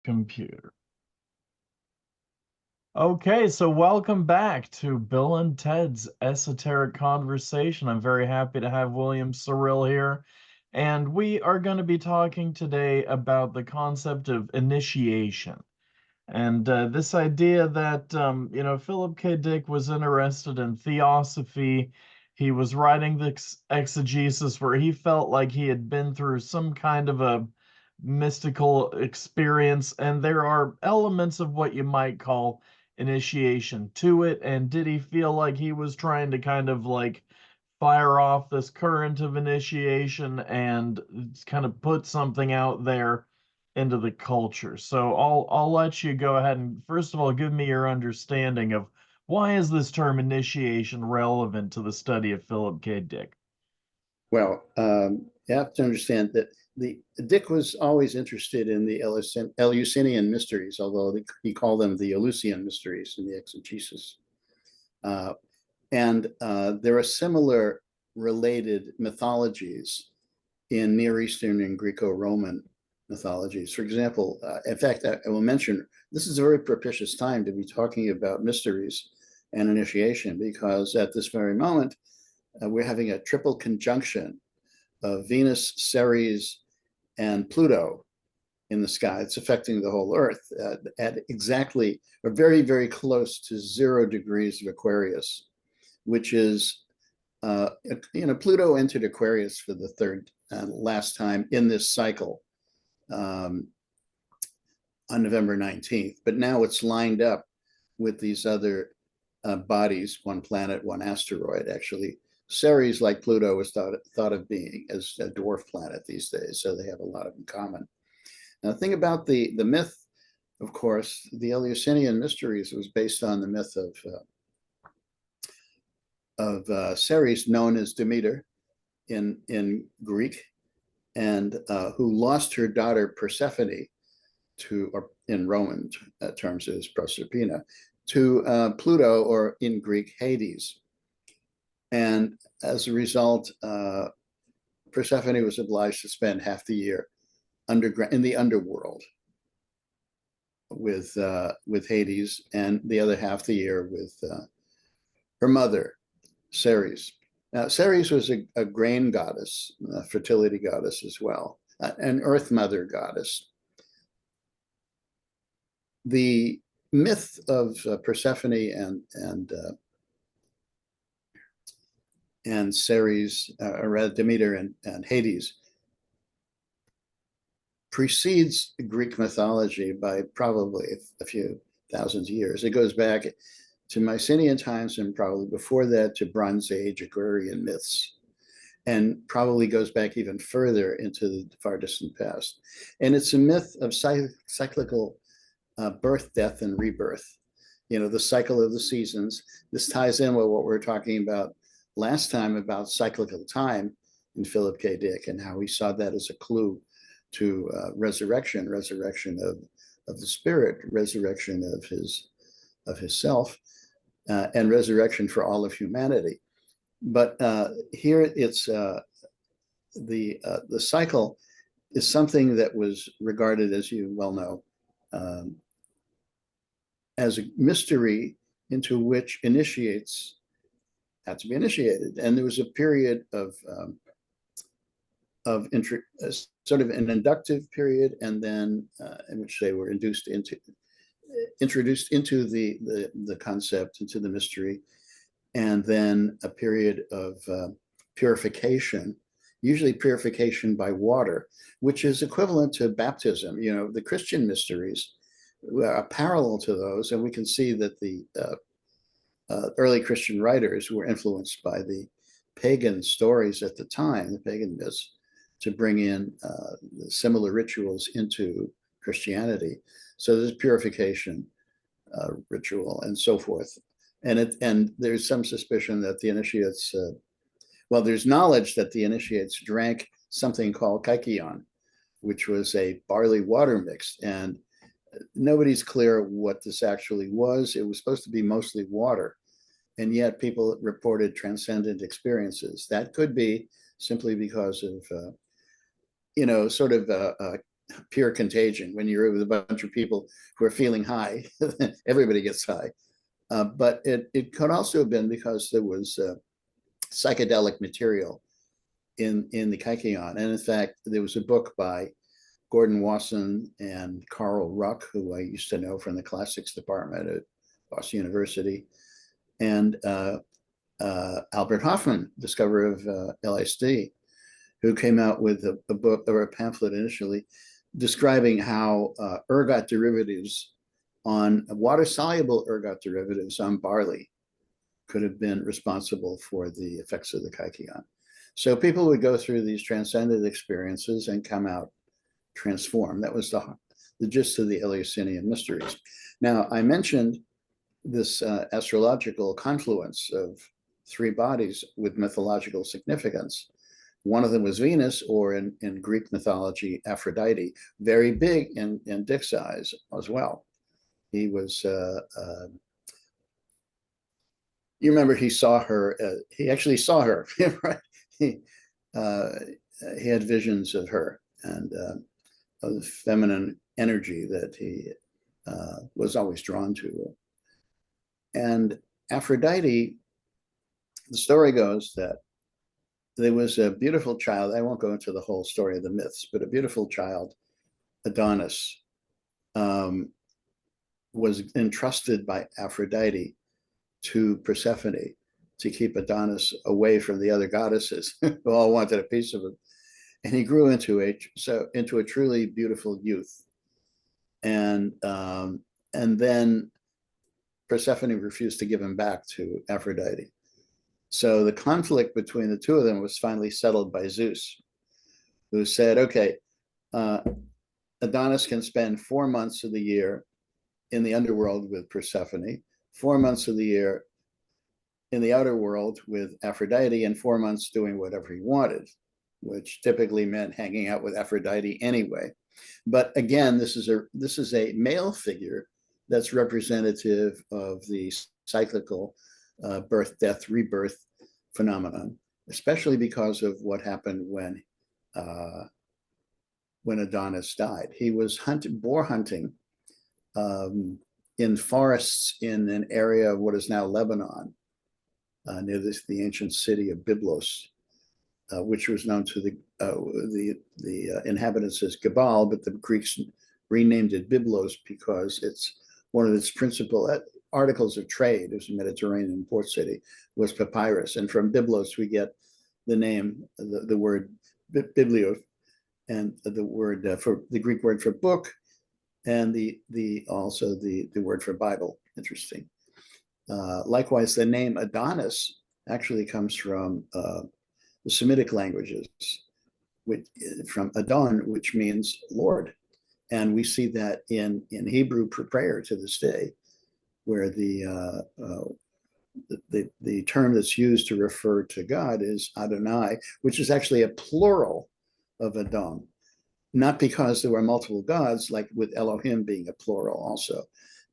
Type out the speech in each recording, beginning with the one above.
Computer. Okay, so welcome back to Bill and Ted's Esoteric Conversation. I'm very happy to have William Sarill here, and we are going to be talking today about the concept of initiation. And this idea that, Philip K. Dick was interested in theosophy. He was writing this exegesis where he felt like he had been through some kind of a mystical experience, and there are elements of what you might call initiation to it. And did he feel like he was trying to kind of like fire off this current of initiation and kind of put something out there into the culture? So I'll let you go ahead and first of all give me your understanding of why is this term initiation relevant to the study of Philip K. Dick? Well, you have to understand that the Dick was always interested in the Eleusinian mysteries, although he called them the Eleusinian mysteries in the exegesis. There are similar related mythologies in Near Eastern and Greco-Roman mythologies. For example, in fact, I will mention this is a very propitious time to be talking about mysteries and initiation, because at this very moment, we're having a triple conjunction of Venus, Ceres, and Pluto in the sky. It's affecting the whole Earth at exactly, or very, very close to 0 degrees of Aquarius, which is, Pluto entered Aquarius for the third and last time in this cycle on November 19th. But now it's lined up with these other bodies, one planet, one asteroid. Actually, Ceres, like Pluto, is thought of being as a dwarf planet these days, so they have a lot in common. Now, the thing about the myth, of course, the Eleusinian mysteries was based on the myth of Ceres, known as Demeter in Greek, and who lost her daughter Persephone to, or in Roman terms, is Proserpina, to Pluto, or in Greek, Hades. And as a result, Persephone was obliged to spend half the year underground in the underworld with Hades, and the other half the year with her mother, Ceres. Now, Ceres was a grain goddess, a fertility goddess as well, an earth mother goddess. The myth of Persephone and Ceres, or rather Demeter and Hades, precedes Greek mythology by probably a few thousand years. It goes back to Mycenaean times, and probably before that to Bronze Age Agrarian myths, and probably goes back even further into the far distant past. And it's a myth of cyclical birth, death, and rebirth. The cycle of the seasons. This ties in with what we were talking about last time about cyclical time in Philip K. Dick, and how he saw that as a clue to resurrection of the spirit, resurrection of his self, and resurrection for all of humanity. But here it's the cycle is something that was regarded, as you well know, as a mystery into which initiates had to be initiated. And there was a period of sort of an inductive period, and then in which they were introduced into the concept, into the mystery, and then a period of purification, usually purification by water, which is equivalent to baptism. The Christian mysteries are parallel to those, and we can see that the early Christian writers were influenced by the pagan stories at the time, the pagan myths, to bring in similar rituals into Christianity. So there's purification ritual and so forth. And there's some suspicion that the initiates, there's knowledge that the initiates drank something called kykeon, which was a barley water mix. And nobody's clear what this actually was. It was supposed to be mostly water, and yet people reported transcendent experiences. That could be simply because of, sort of pure contagion. When you're with a bunch of people who are feeling high, everybody gets high. But it could also have been because there was psychedelic material in the kykeon. And in fact, there was a book by Gordon Wasson and Carl Ruck, who I used to know from the classics department at Boston University, and Albert Hoffman, discoverer of LSD, who came out with a book or a pamphlet initially describing how ergot derivatives on water-soluble ergot derivatives on barley could have been responsible for the effects of the kykeon. So people would go through these transcendent experiences and come out transformed. That was the gist of the Eleusinian mysteries. Now, I mentioned this astrological confluence of three bodies with mythological significance. One of them was Venus, or in Greek mythology, Aphrodite, very big in Dick's eyes as well. He was, you remember he saw her, he actually saw her, right? He had visions of her and of the feminine energy that he was always drawn to. And Aphrodite, the story goes that there was a beautiful child. I won't go into the whole story of the myths, but a beautiful child, Adonis, was entrusted by Aphrodite to Persephone to keep Adonis away from the other goddesses who all wanted a piece of him. And he grew into a truly beautiful youth. And then Persephone refused to give him back to Aphrodite. So the conflict between the two of them was finally settled by Zeus, who said, okay, Adonis can spend 4 months of the year in the underworld with Persephone, 4 months of the year in the outer world with Aphrodite, and 4 months doing whatever he wanted, which typically meant hanging out with Aphrodite anyway. But again, this is a male figure that's representative of the cyclical birth, death, rebirth phenomenon, especially because of what happened when Adonis died. He was boar hunting in forests in an area of what is now Lebanon, near the ancient city of Byblos, which was known to the inhabitants as Gebal, but the Greeks renamed it Byblos because it's one of its principal articles of trade. It was a Mediterranean port city, was papyrus, and from Byblos we get the name, the word biblios, and the word for the Greek word for book, and also the word for Bible. Interesting. Likewise, the name Adonis actually comes from the Semitic languages, from Adon, which means Lord. And we see that in Hebrew prayer to this day, where the term that's used to refer to God is Adonai, which is actually a plural of Adon, not because there were multiple gods, like with Elohim being a plural also,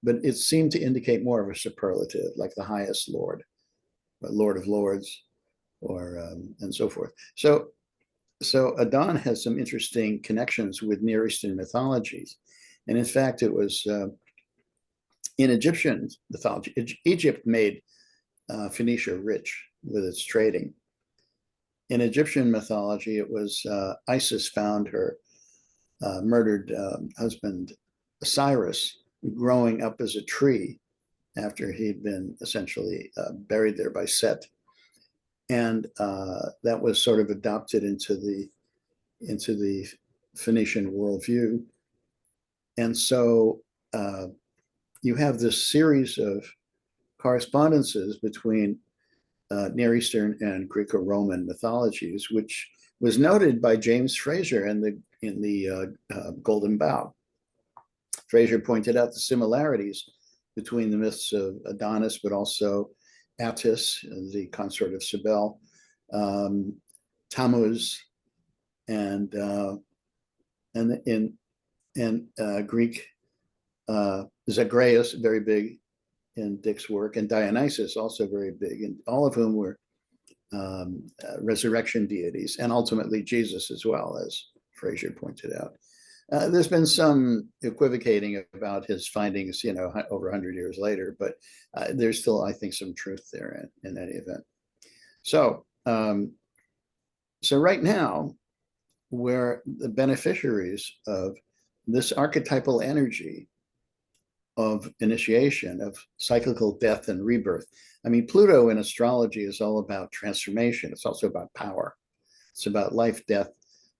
but it seemed to indicate more of a superlative, like the highest Lord, Lord of Lords, or and so forth. So Adon has some interesting connections with Near Eastern mythologies. And in fact, it was in Egyptian mythology, Egypt made Phoenicia rich with its trading. In Egyptian mythology, it was Isis found her murdered husband, Osiris, growing up as a tree after he'd been essentially buried there by Set. And that was sort of adopted into the Phoenician worldview. And so you have this series of correspondences between Near Eastern and Greco-Roman mythologies, which was noted by James Fraser in the Golden Bough. Fraser pointed out the similarities between the myths of Adonis, but also Attis, the consort of Cybele, Tammuz, and in Greek, Zagreus, very big in Dick's work, and Dionysus, also very big, and all of whom were resurrection deities, and ultimately Jesus as well, as Fraser pointed out. There's been some equivocating about his findings, over 100 years later, but there's still, I think, some truth there in any event. So, so right now, we're the beneficiaries of this archetypal energy of initiation, of cyclical death and rebirth. I mean, Pluto in astrology is all about transformation. It's also about power. It's about life, death,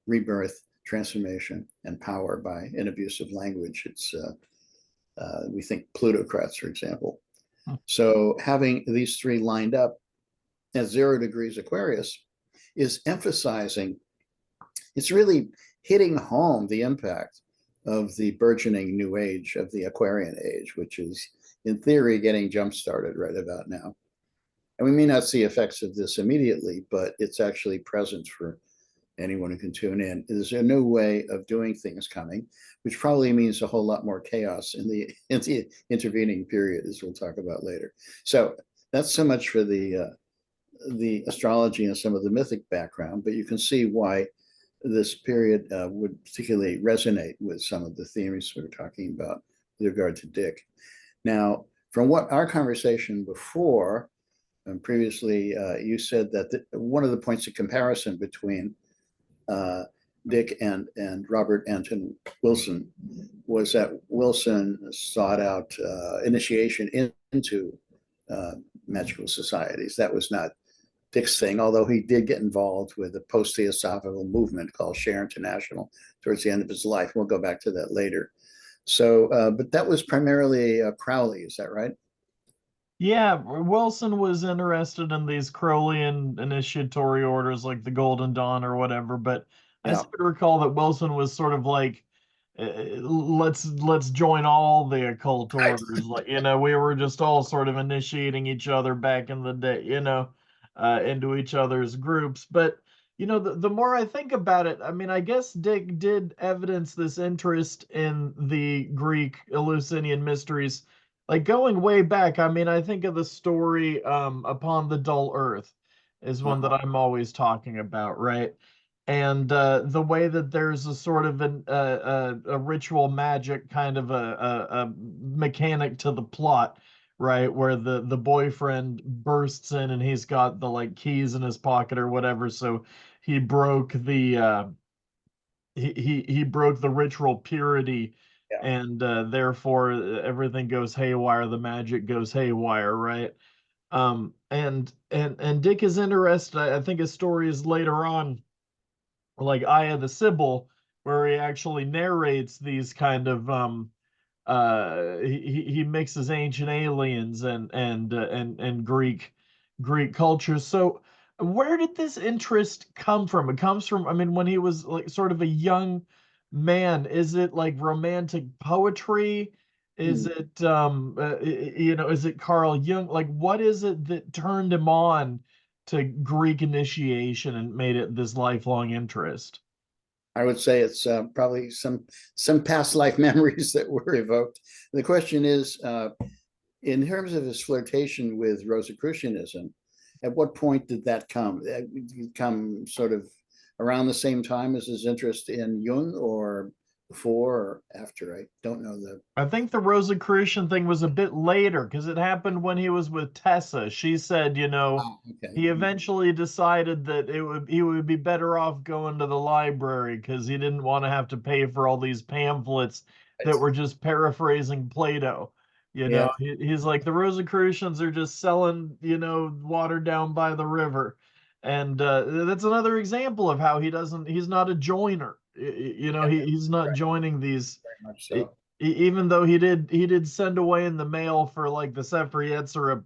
rebirth, transformation, and power by inabusive language. It's we think plutocrats, for example. So having these three lined up at 0 degrees Aquarius is emphasizing, it's really hitting home the impact of the burgeoning new age of the Aquarian age, which is in theory getting jump started right about now. And we may not see effects of this immediately, but it's actually present for anyone who can tune in. There's a new way of doing things coming, which probably means a whole lot more chaos in the intervening period, as we'll talk about later. So that's so much for the astrology and some of the mythic background, but you can see why this period would particularly resonate with some of the theories we're talking about with regard to Dick. Now, from what our conversation before, and previously, you said that one of the points of comparison between Dick and Robert Anton Wilson was that Wilson sought out initiation into magical societies. That was not Dick's thing, although he did get involved with a post-theosophical movement called Share International towards the end of his life. We'll go back to that later. So, but that was primarily Crowley, is that right? Yeah, Wilson was interested in these Crowleyan initiatory orders like the Golden Dawn or whatever, but I Yeah. seem to recall that Wilson was sort of like, let's join all the occult Right. orders. Like, we were just all sort of initiating each other back in the day, into each other's groups. But the more I think about it, I mean, I guess Dick did evidence this interest in the Greek Eleusinian mysteries, like going way back. I mean, I think of the story Upon the Dull Earth is one that Uh-huh. I'm always talking about, right? And the way that there's a sort of a ritual magic kind of a mechanic to the plot, right? Where the boyfriend bursts in and he's got the like keys in his pocket or whatever, so he broke the he broke the ritual purity, Yeah. and therefore everything goes haywire, the magic goes haywire, right? And Dick is interested. I think his story is later on, like Aya the Sybil, where he actually narrates these kind of he mixes ancient aliens and Greek cultures. So where did this interest come from? It comes from, I mean, when he was like sort of a young man. Is it like romantic poetry? Is Hmm. it is it Carl Jung? Like what is it that turned him on to Greek initiation and made it this lifelong interest? I would say it's probably some past life memories that were evoked. The question is, in terms of his flirtation with Rosicrucianism, at what point did that come? Did it come sort of around the same time as his interest in Jung, or before or after? I don't know the. I think the Rosicrucian thing was a bit later because it happened when he was with Tessa. She said, Oh, okay. he eventually decided that he would be better off going to the library because he didn't want to have to pay for all these pamphlets that Right. were just paraphrasing Plato. Yeah. He's like the Rosicrucians are just selling, water down by the river. And that's another example of how he's not a joiner. Yeah. He's not Right. joining these, Very much e- so. even though he did send away in the mail for like the suffragettes or a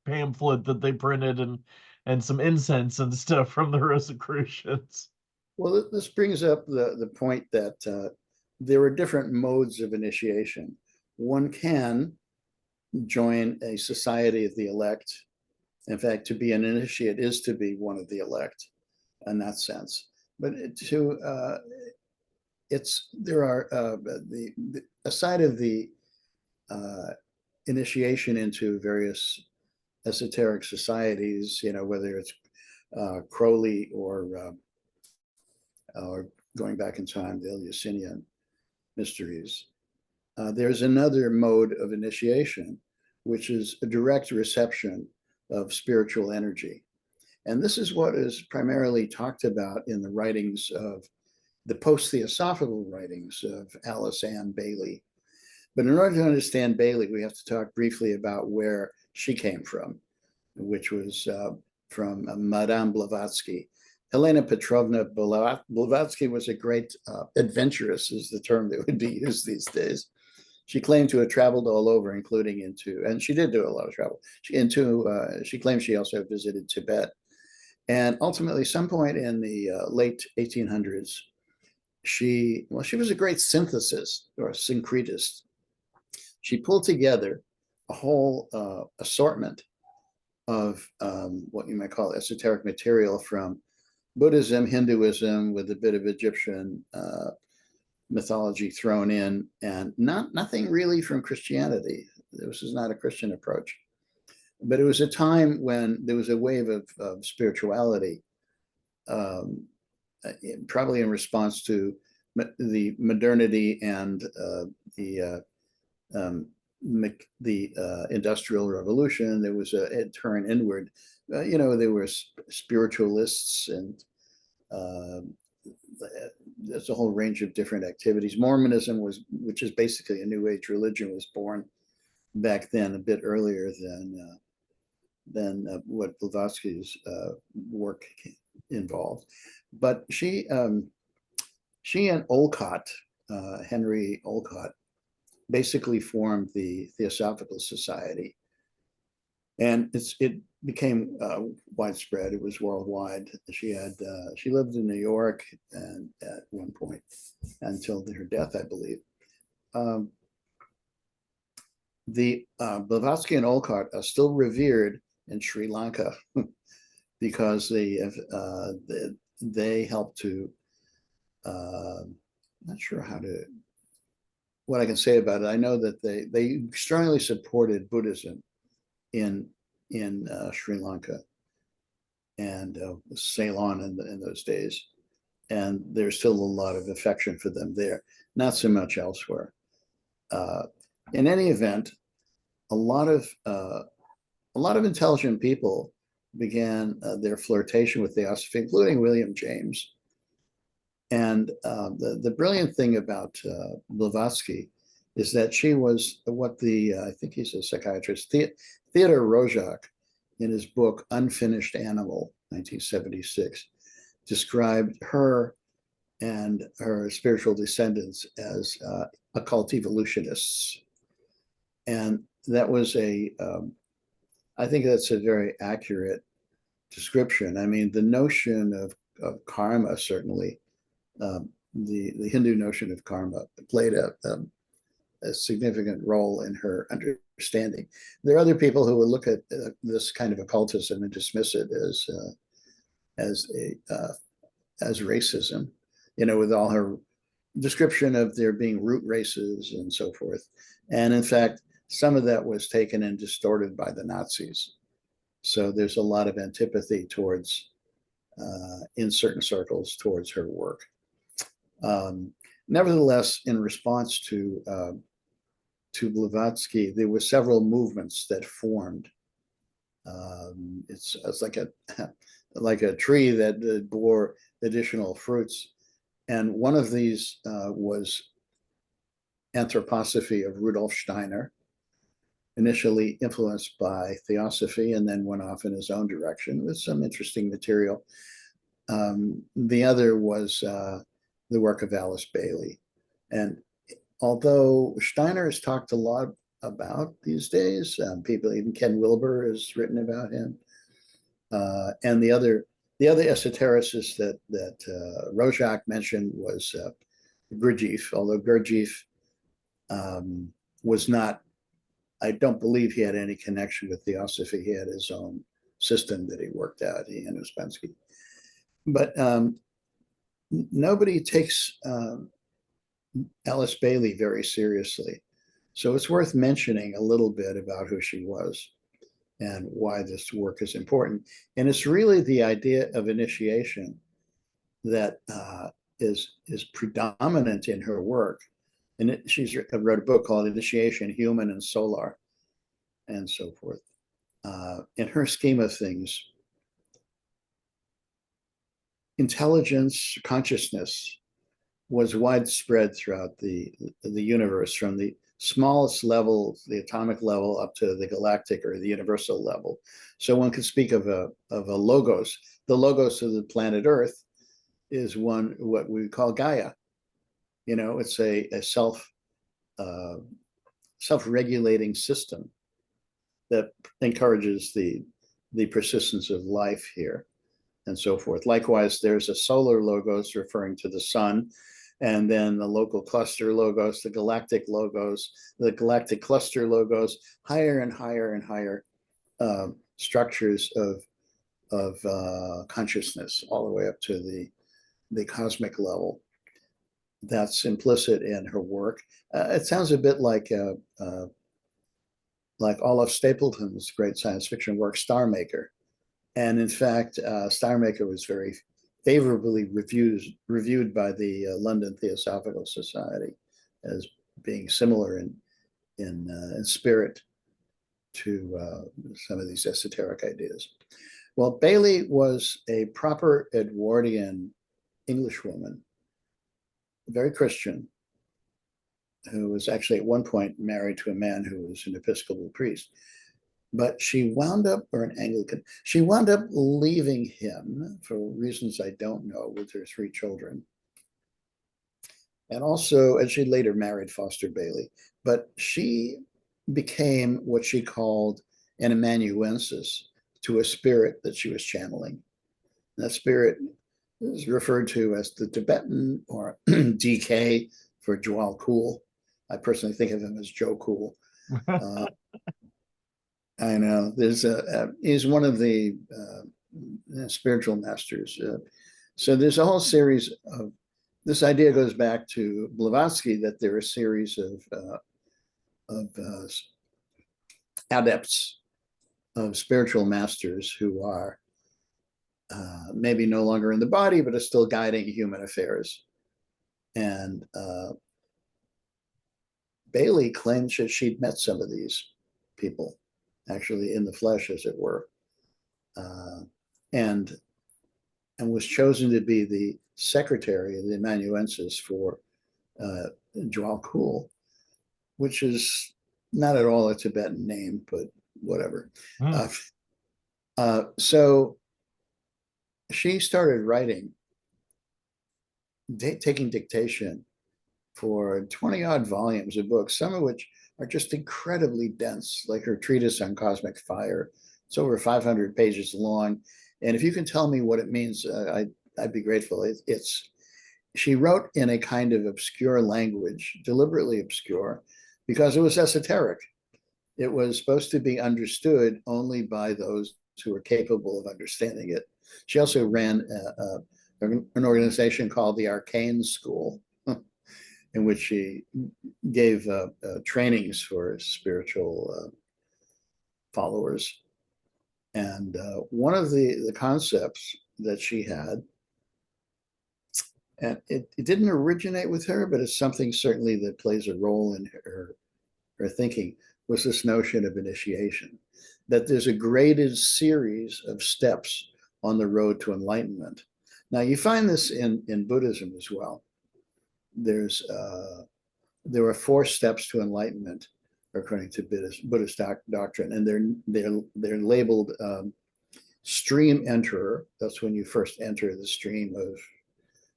pamphlet that they printed, and some incense and stuff from the Rosicrucians. Well, this brings up the point that there are different modes of initiation. One can join a society of the elect. In fact, to be an initiate is to be one of the elect in that sense. But to it's there are the aside of the uh, initiation into various esoteric societies, whether it's Crowley or going back in time, the Eleusinian mysteries. There's another mode of initiation, which is a direct reception of spiritual energy. And this is what is primarily talked about in the writings of the post-theosophical writings of Alice Ann Bailey. But in order to understand Bailey, we have to talk briefly about where she came from, which was from Madame Blavatsky. Helena Petrovna Blavatsky was a great adventuress, is the term that would be used these days. She claimed to have traveled all over, including into, and she did do a lot of travel. She claimed she also visited Tibet. And ultimately, some point in the late 1800s, she was a great synthesist or syncretist. She pulled together a whole assortment of what you might call esoteric material from Buddhism, Hinduism, with a bit of Egyptian mythology thrown in, and nothing really from Christianity. This is not a Christian approach. But it was a time when there was a wave of spirituality, probably in response to the modernity and the Industrial Revolution. There was a turn inward. There were spiritualists, and there's a whole range of different activities. Mormonism which is basically a New Age religion, was born back then a bit earlier than what Blavatsky's work involved. But she and Olcott, Henry Olcott, basically formed the Theosophical Society, and it became widespread. It was worldwide. She lived in New York, and at one point until her death, I believe. The Blavatsky and Olcott are still revered in Sri Lanka because they helped to. Not sure what I can say about it. I know that they strongly supported Buddhism in Sri Lanka and Ceylon in those days, and there's still a lot of affection for them there. Not so much elsewhere. In any event, a lot of intelligent people began their flirtation with Theosophy, including William James. And the brilliant thing about Blavatsky is that she was what I think he's a psychiatrist, Theodore Roszak, in his book Unfinished Animal, 1976, described her and her spiritual descendants as occult evolutionists. And that was I think that's a very accurate description. I mean, the notion of karma, certainly, the Hindu notion of karma played a significant role in her understanding. There are other people who will look at this kind of occultism and dismiss it as racism, with all her description of there being root races and so forth. And in fact, some of that was taken and distorted by the Nazis. So there's a lot of antipathy towards, in certain circles, towards her work. Nevertheless, in response to Blavatsky, there were several movements that formed. It's like a tree that bore additional fruits, and one of these was anthroposophy of Rudolf Steiner, initially influenced by Theosophy, and then went off in his own direction with some interesting material. The other was the work of Alice Bailey. And although Steiner is talked a lot about these days, people, even Ken Wilber has written about him, and the other esotericist that Roszak mentioned was Gurdjieff, although Gurdjieff was not, I don't believe he had any connection with Theosophy. He had his own system that he worked out, he and Ouspensky. But nobody takes Alice Bailey very seriously. So it's worth mentioning a little bit about who she was and why this work is important. And it's really the idea of initiation that is predominant in her work. And she's wrote a book called Initiation, Human and Solar, and so forth. In her scheme of things, intelligence, consciousness was widespread throughout the universe, from the smallest level, the atomic level, up to the galactic or the universal level. So one could speak of a logos. The logos of the planet Earth is what we call Gaia. It's a self-regulating system that encourages the persistence of life here, and so forth. Likewise, there's a solar logos referring to the sun, and then the local cluster logos, the galactic logos, the galactic cluster logos, higher and higher and higher structures of consciousness, all the way up to the cosmic level. That's implicit in her work. It sounds a bit like Olaf Stapleton's great science fiction work, Star-Maker. And in fact, Star-Maker was very favorably reviewed by the London Theosophical Society as being similar in spirit to some of these esoteric ideas. Well, Bailey was a proper Edwardian Englishwoman, very Christian, who was actually at one point married to a man who was an Episcopal priest. But she wound up, or an Anglican, she wound up leaving him for reasons I don't know, with her 3 children. And also, and she later married Foster Bailey, but she became what she called an amanuensis to a spirit that she was channeling. That spirit is referred to as the Tibetan, or DK for Djwhal Khul. I personally think of him as Joe Cool. I know he's one of the spiritual masters. So there's a whole series of, this idea goes back to Blavatsky, that there are a series of adepts, of spiritual masters who are maybe no longer in the body, but are still guiding human affairs. And Bailey claims that she'd met some of these people, actually in the flesh, as it were, and was chosen to be the secretary of the amanuensis for Djwhal Khul, which is not at all a Tibetan name, but whatever. So she started writing, taking dictation for 20 odd volumes of books, some of which are just incredibly dense, like her treatise on cosmic fire. It's over 500 pages long. And if you can tell me what it means, I'd be grateful. She wrote in a kind of obscure language, deliberately obscure, because it was esoteric. It was supposed to be understood only by those who were capable of understanding it. She also ran an organization called the Arcane School, in which she gave trainings for spiritual followers. And one of the concepts that she had, and it didn't originate with her, but it's something certainly that plays a role in her thinking, was this notion of initiation, that there's a graded series of steps on the road to enlightenment. Now, you find this in Buddhism as well. There are 4 steps to enlightenment according to Buddhist doctrine, and they're labeled stream enterer. That's when you first enter the stream of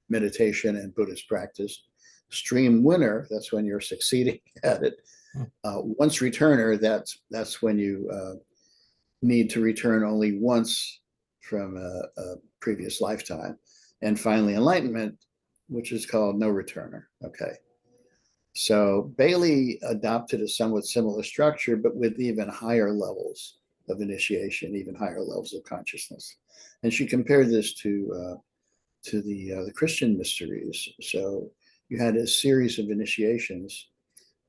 meditation and Buddhist practice. Stream winner, that's when you're succeeding at it. Once returner, that's when you need to return only once from a previous lifetime. And finally, enlightenment, which is called no returner. Okay. So Bailey adopted a somewhat similar structure, but with even higher levels of initiation, even higher levels of consciousness. And she compared this to the Christian mysteries. So you had a series of initiations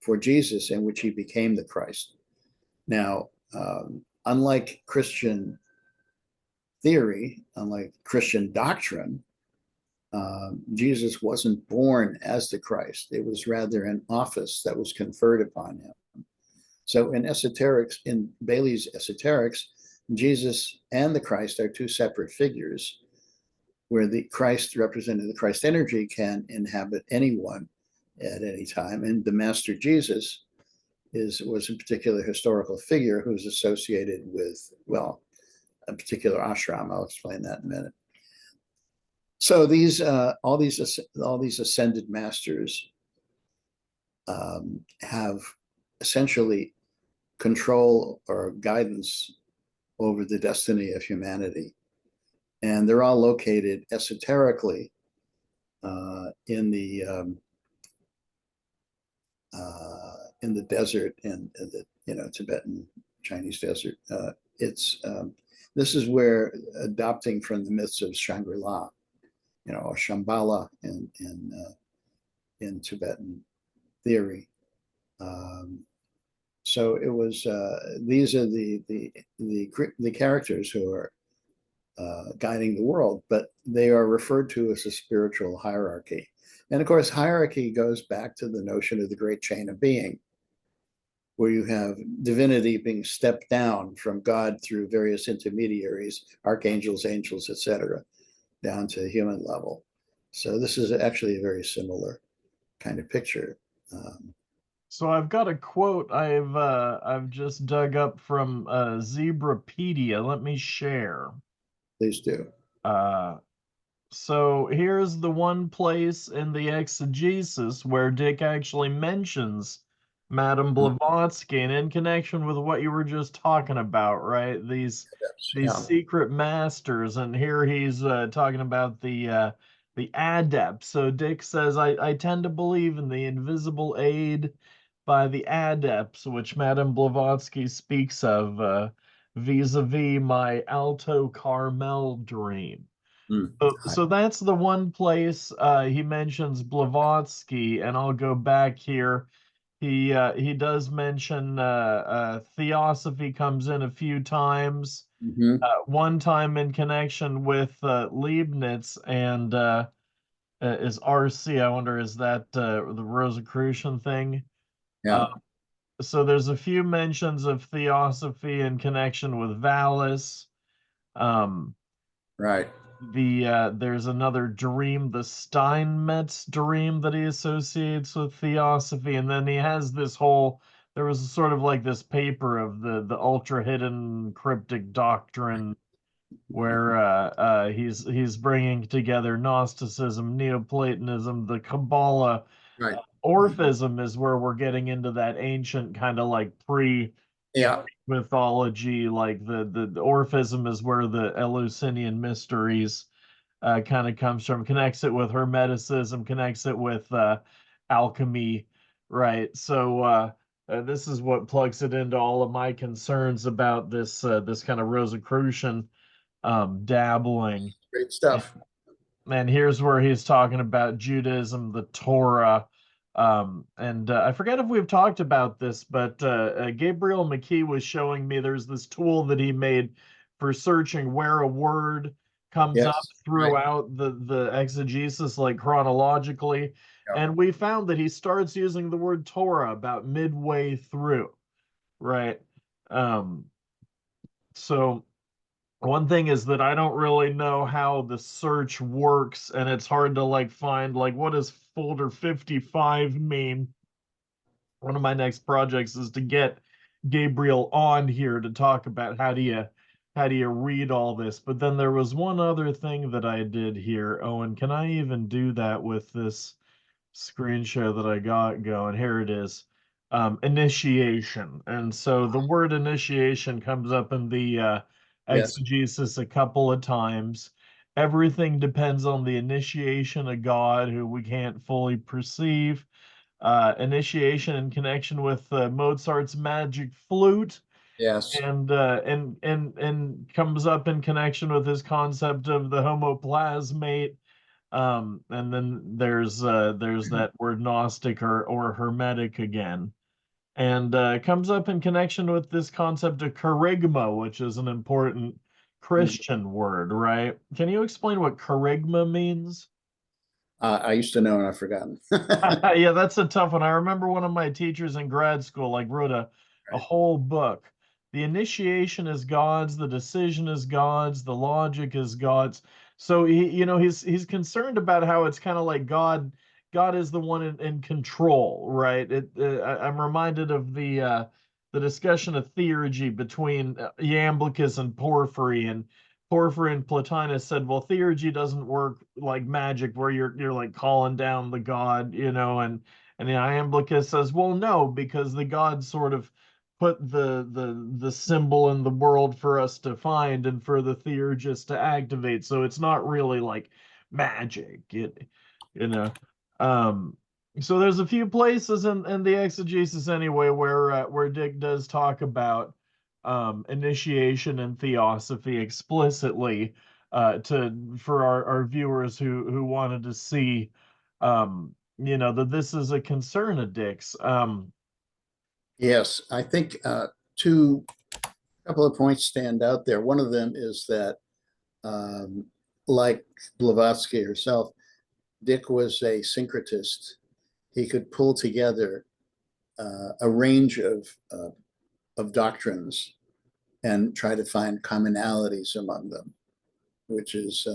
for Jesus in which he became the Christ. Now, unlike Christian theory, unlike Christian doctrine, Jesus wasn't born as the Christ. It was rather an office that was conferred upon him. So in esoterics, in Bailey's esoterics, Jesus and the Christ are two separate figures, where the Christ, representing the Christ energy, can inhabit anyone at any time. And the Master Jesus was a particular historical figure who's associated with, well, a particular ashram. I'll explain that in a minute. So these all these ascended masters have essentially control or guidance over the destiny of humanity, and they're all located esoterically in the desert, in the Tibetan Chinese desert. This is where, adopting from the myths of Shangri-La, or Shambhala in Tibetan theory. So it was. These are the characters who are guiding the world, but they are referred to as a spiritual hierarchy. And of course, hierarchy goes back to the notion of the great chain of being, where you have divinity being stepped down from God through various intermediaries, archangels, angels, etc., down to human level. So this is actually a very similar kind of picture. So I've got a quote I've just dug up from Zebrapedia. Let me share. Please do. Uh, so here's the one place in the exegesis where Dick actually mentions Madame Blavatsky, and in connection with what you were just talking about, right? These Yeah. secret masters, and here he's talking about the adepts. So Dick says, I tend to believe in the invisible aid by the adepts, which Madame Blavatsky speaks of vis-a-vis my Alto Carmel dream. So that's the one place he mentions Blavatsky, and I'll go back here. He does mention Theosophy comes in a few times. One time in connection with Leibniz and is RC. I wonder, is that the Rosicrucian thing? Yeah. So there's a few mentions of Theosophy in connection with Valis. Um, Right. There's another dream, the Steinmetz dream, that he associates with Theosophy, and then he has this whole. There was sort of like this paper of the ultra hidden cryptic doctrine where he's bringing together Gnosticism, Neoplatonism, the Kabbalah. Right. Orphism is where we're getting into that ancient kind of like pre Yeah. mythology, like the Orphism is where the Eleusinian mysteries kind of comes from, connects it with Hermeticism, connects it with alchemy, right? So this is what plugs it into all of my concerns about this kind of Rosicrucian dabbling. Great stuff. And here's where he's talking about Judaism, the Torah. And I forget if we've talked about this, but Gabriel McKee was showing me there's this tool that he made for searching where a word comes up Yes. Right. throughout the exegesis, like chronologically. Yeah. And we found that he starts using the word Torah about midway through, right? Um, so one thing is that I don't really know how the search works, and it's hard to like find like what does folder 55 mean. One of my next projects is to get Gabriel on here to talk about how do you read all this. But then there was one other thing that I did here. Oh, and can I even do that with this screen share that I got going? Here it is. Initiation. And so the word initiation comes up in the Yes. exegesis a couple of times. Everything depends on the initiation of God, who we can't fully perceive. Initiation in connection with Mozart's magic flute, Yes. and comes up in connection with his concept of the homoplasmate. And then there's that word Gnostic or Hermetic again, and comes up in connection with this concept of charisma, which is an important Christian word, right? Can you explain what charisma means? I used to know and I've forgotten. Yeah, that's a tough one. I remember one of my teachers in grad school like wrote a Right. whole book. The initiation is God's, the decision is God's, the logic is God's. So he's concerned about how it's kind of like God is the one in control, right? I'm reminded of the discussion of theurgy between Iamblichus and Porphyry, and Porphyry and Plotinus said, well, theurgy doesn't work like magic where you're like calling down the god, and the Iamblichus says, well, no, because the god sort of put the symbol in the world for us to find and for the theurgist to activate. So it's not really like magic, you know. Um, so there's a few places in the exegesis anyway where Dick does talk about initiation and theosophy explicitly to for our viewers who wanted to see that this is a concern of Dick's. Yes, I think two couple of points stand out there. One of them is that, um, like Blavatsky herself, Dick was a syncretist. He could pull together a range of doctrines and try to find commonalities among them, which is,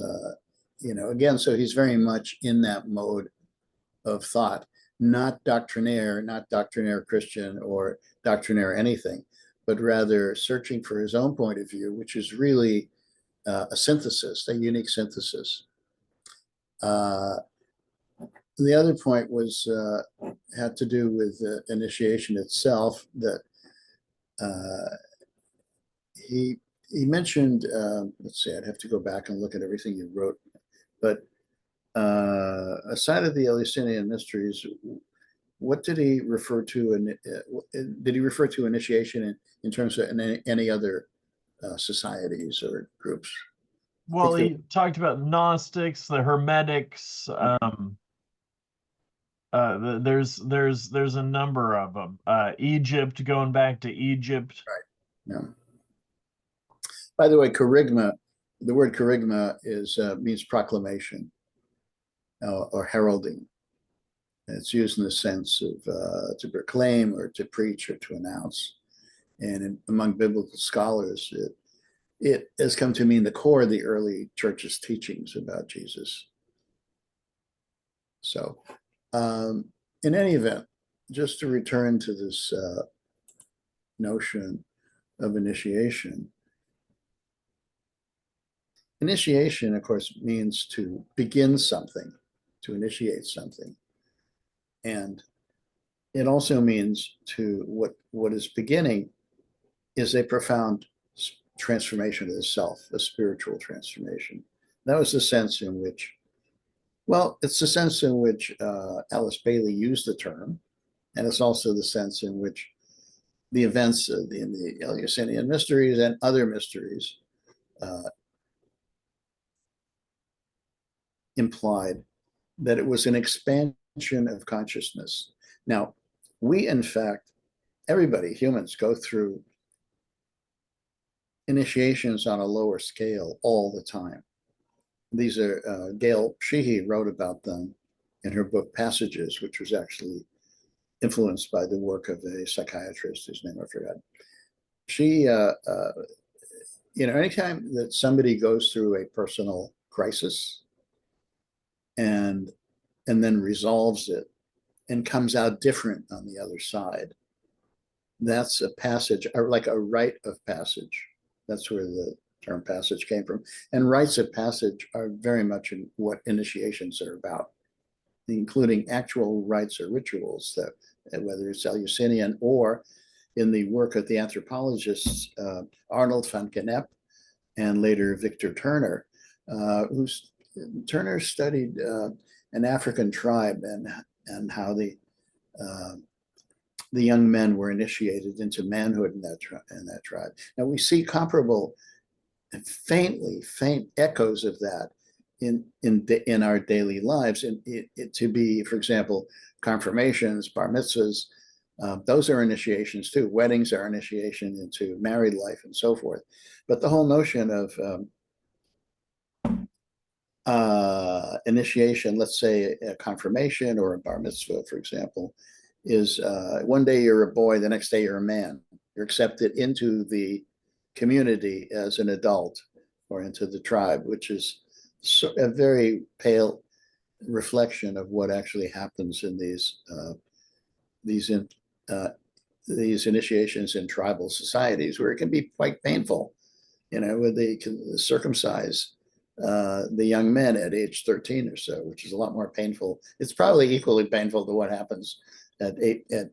again, so he's very much in that mode of thought, not doctrinaire Christian or doctrinaire anything, but rather searching for his own point of view, which is really a synthesis, a unique synthesis. Uh, the other point was had to do with initiation itself. That uh, he he mentioned. Let's see, I'd have to go back and look at everything you wrote, but aside of the Eleusinian mysteries, what did he refer to? And did he refer to initiation in terms of any other societies or groups? I Well, think there. he talked about Gnostics, the Hermetics. There's a number of them. Egypt, going back to Egypt. Right. Yeah. By the way, kerygma, the word kerygma is means proclamation or heralding. It's used in the sense of to proclaim or to preach or to announce. And among biblical scholars, it has come to mean the core of the early church's teachings about Jesus. So, um, in any event, just to return to this notion of initiation, initiation, of course, means to begin something, to initiate something. And it also means to what is beginning is a profound transformation of the self, a spiritual transformation. That was the sense in which, well, it's the sense in which Alice Bailey used the term, and it's also the sense in which the events in the Eleusinian mysteries and other mysteries uh, implied that it was an expansion of consciousness. Now, we, in fact, everybody, humans, go through initiations on a lower scale all the time. These are, Gail Sheehy wrote about them in her book Passages, which was actually influenced by the work of a psychiatrist whose name I forgot. She, anytime that somebody goes through a personal crisis and then resolves it and comes out different on the other side, that's a passage, or like a rite of passage. That's where the term passage came from. And rites of passage are very much in what initiations are about, including actual rites or rituals that, whether it's Eleusinian or in the work of the anthropologists Arnold van Gennep and later Victor Turner, who's Turner studied an African tribe and how the young men were initiated into manhood in that tribe. Now we see comparable and faint echoes of that in our daily lives. And to be, for example, confirmations, bar mitzvahs, those are initiations too. Weddings are initiation into married life and so forth. But the whole notion of initiation, let's say a confirmation or a bar mitzvah, for example, is one day you're a boy, the next day you're a man. You're accepted into the community as an adult or into the tribe, which is a very pale reflection of what actually happens in these in, these initiations in tribal societies, where it can be quite painful. Where they can circumcise the young men at age 13 or so, which is a lot more painful. It's probably equally painful to what happens at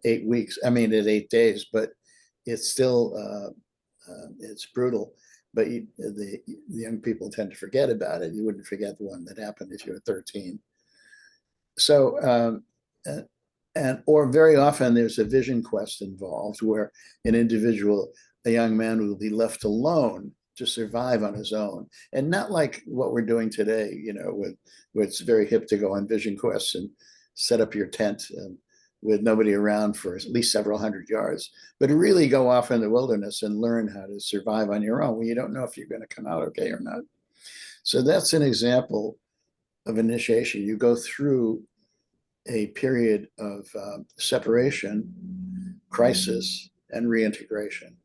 8 weeks. I mean, at 8 days, but it's still it's brutal. But the young people tend to forget about it. You wouldn't forget the one that happened if you were 13. So, or very often there's a vision quest involved where an individual, a young man, will be left alone to survive on his own, and not like what we're doing today, where it's very hip to go on vision quests and set up your tent with nobody around for at least several hundred yards, but to really go off in the wilderness and learn how to survive on your own when you don't know if you're going to come out okay or not. So that's an example of initiation. You go through a period of separation, crisis, and reintegration.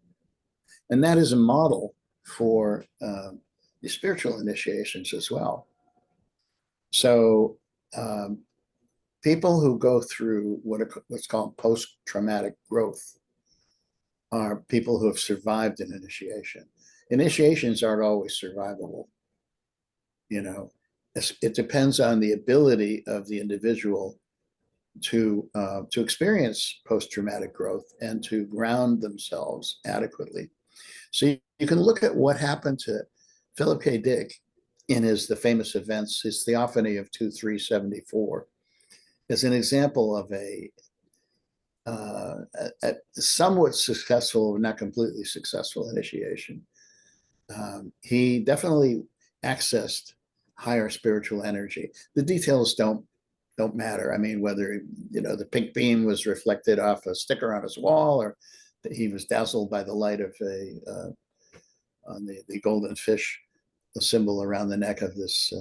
And that is a model for the spiritual initiations as well. So people who go through what's called post-traumatic growth are people who have survived an initiation. Initiations aren't always survivable. It depends on the ability of the individual to experience post-traumatic growth and to ground themselves adequately. So you can look at what happened to Philip K. Dick in the famous events, his Theophany of 2374, as an example of a somewhat successful, not completely successful initiation. He definitely accessed higher spiritual energy. The details don't matter. I mean, whether the pink beam was reflected off a sticker on his wall, or that he was dazzled by the light of on the golden fish, the symbol around the neck of this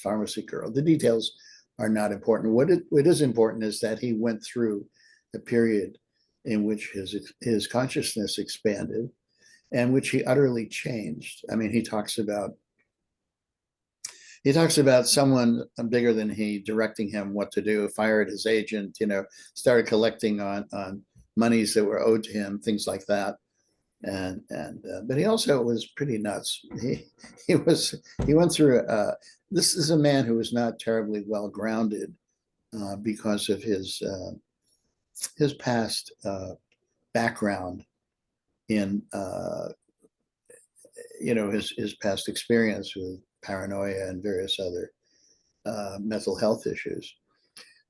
pharmacy girl. The details are not important. What is important is that he went through a period in which his consciousness expanded, and which he utterly changed. I mean, he talks about someone bigger than he directing him what to do, fired his agent, started collecting on monies that were owed to him, things like that. But he also was pretty nuts. He went through. This is a man who was not terribly well grounded because of his past background in his past experience with paranoia and various other mental health issues.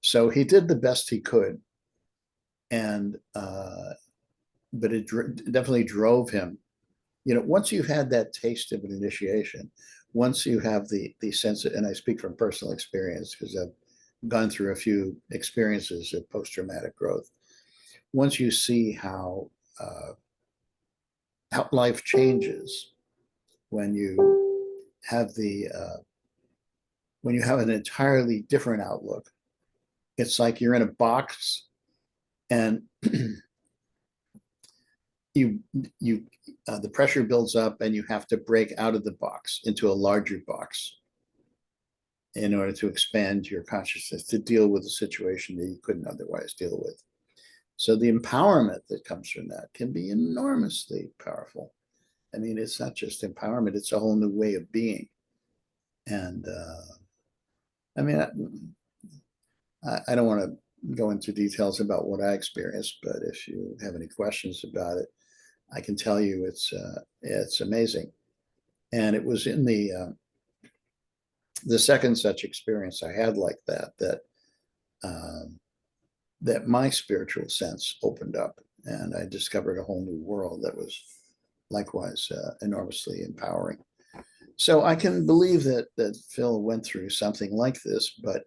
So he did the best he could, and but it definitely drove him. Once you've had that taste of an initiation, once you have the sense of, and I speak from personal experience because I've gone through a few experiences of post-traumatic growth. Once you see how life changes when you have when you have an entirely different outlook, it's like you're in a box, and the pressure builds up, and you have to break out of the box into a larger box in order to expand your consciousness to deal with a situation that you couldn't otherwise deal with. So the empowerment that comes from that can be enormously powerful. I mean, it's not just empowerment, it's a whole new way of being. And I mean, I don't want to go into details about what I experienced, but if you have any questions about it, I can tell you it's amazing. And it was in the second such experience I had like that my spiritual sense opened up, and I discovered a whole new world that was likewise enormously empowering. So I can believe that Phil went through something like this, but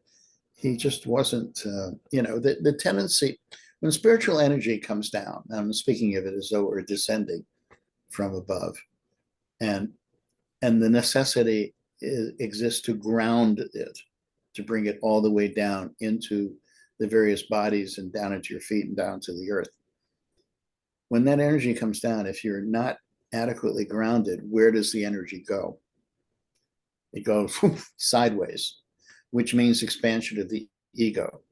he just wasn't, the tendency, when spiritual energy comes down, I'm speaking of it as though we're descending from above, and the necessity exists to ground it, to bring it all the way down into the various bodies and down into your feet and down to the earth. When that energy comes down, if you're not adequately grounded, where does the energy go? It goes sideways, which means expansion of the ego.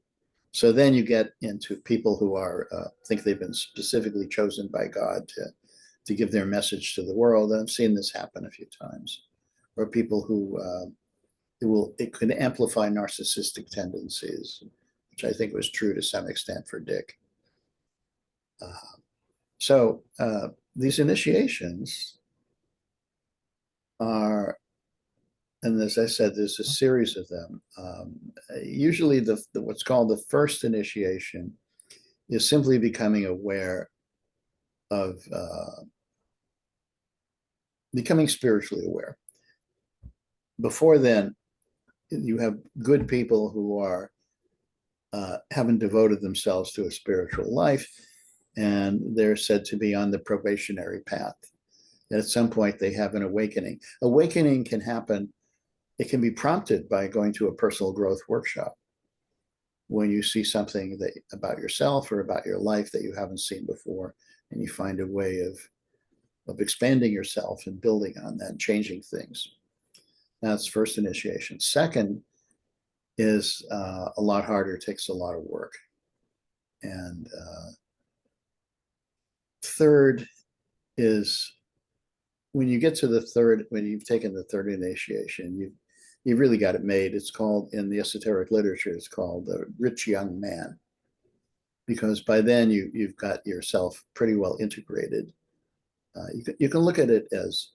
So then you get into people who are think they've been specifically chosen by God to give their message to the world. And I've seen this happen a few times, or people who it could amplify narcissistic tendencies, which I think was true to some extent for Dick. So these initiations are, and as I said, there's a series of them. Usually the what's called the first initiation is simply becoming aware of becoming spiritually aware. Before then, you have good people who are haven't devoted themselves to a spiritual life, and they're said to be on the probationary path. And at some point, they have an awakening. Awakening can happen. It can be prompted by going to a personal growth workshop. When you see something that about yourself or about your life that you haven't seen before, and you find a way of expanding yourself and building on that and changing things. That's first initiation. Second is a lot harder, takes a lot of work. And third is when you get to the third, when you've taken the third initiation, you've really got it made. It's called, in the esoteric literature, it's called the rich young man, because by then you've got yourself pretty well integrated. You can look at it as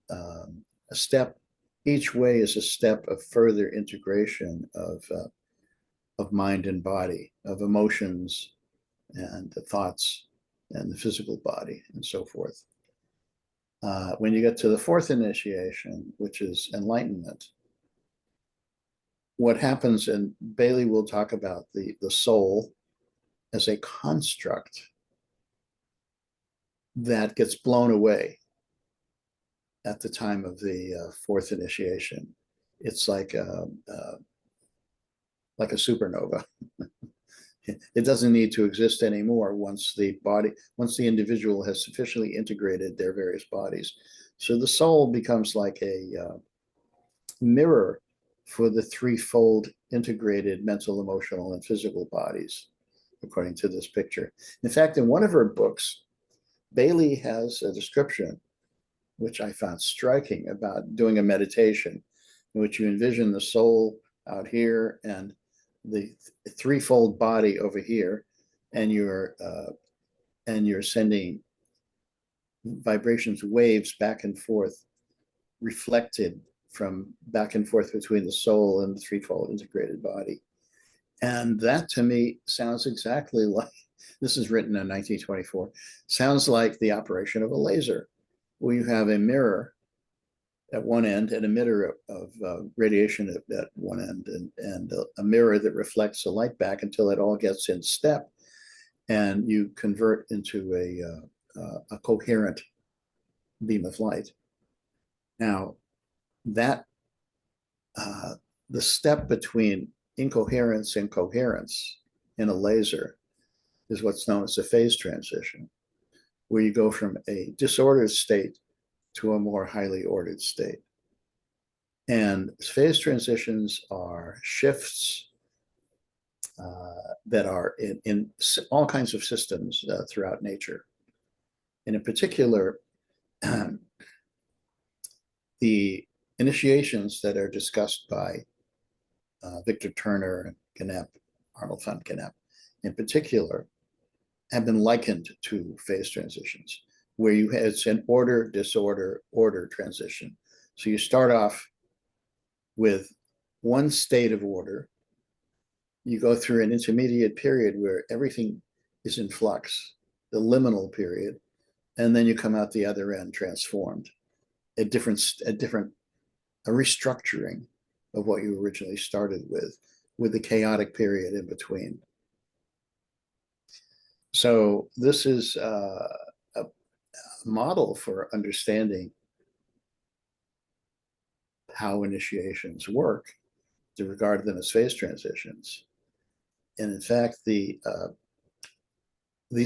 a step. Each way is a step of further integration of mind and body, of emotions and the thoughts and the physical body and so forth. When you get to the fourth initiation, which is enlightenment, what happens, and Bailey will talk about the soul as a construct that gets blown away at the time of the fourth initiation. It's like a supernova. It doesn't need to exist anymore once the individual has sufficiently integrated their various bodies. So the soul becomes like a mirror for the threefold integrated mental, emotional, and physical bodies, according to this picture. In fact, in one of her books, Bailey has a description, which I found striking, about doing a meditation in which you envision the soul out here and the threefold body over here, and you're sending vibrations, waves back and forth, reflected from back and forth between the soul and the threefold integrated body. And that to me sounds exactly like, this is written in 1924, sounds like the operation of a laser, where you have a mirror at one end, an emitter of radiation at one end, and a mirror that reflects the light back until it all gets in step, and you convert into a coherent beam of light. Now, that the step between incoherence and coherence in a laser is what's known as a phase transition, where you go from a disordered state to a more highly ordered state. And phase transitions are shifts that are in all kinds of systems throughout nature. And in particular, the initiations that are discussed by Victor Turner and Knapp, Arnold von Knapp in particular, have been likened to phase transitions, where it's an order, disorder, order transition. So you start off with one state of order, you go through an intermediate period where everything is in flux, the liminal period, and then you come out the other end transformed, a restructuring of what you originally started with the chaotic period in between. So this is a model for understanding how initiations work, to regard them as phase transitions. And in fact, these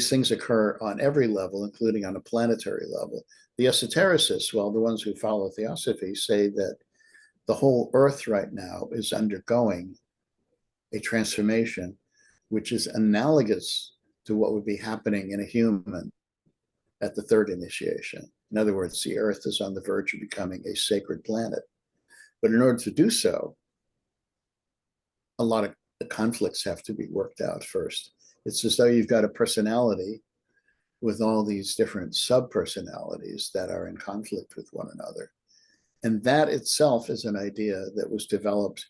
things occur on every level, including on a planetary level. The esotericists, well, the ones who follow Theosophy, say that the whole Earth right now is undergoing a transformation which is analogous to what would be happening in a human at the third initiation. In other words, the Earth is on the verge of becoming a sacred planet. But in order to do so, a lot of the conflicts have to be worked out first. It's as though you've got a personality with all these different sub-personalities that are in conflict with one another. And that itself is an idea that was developed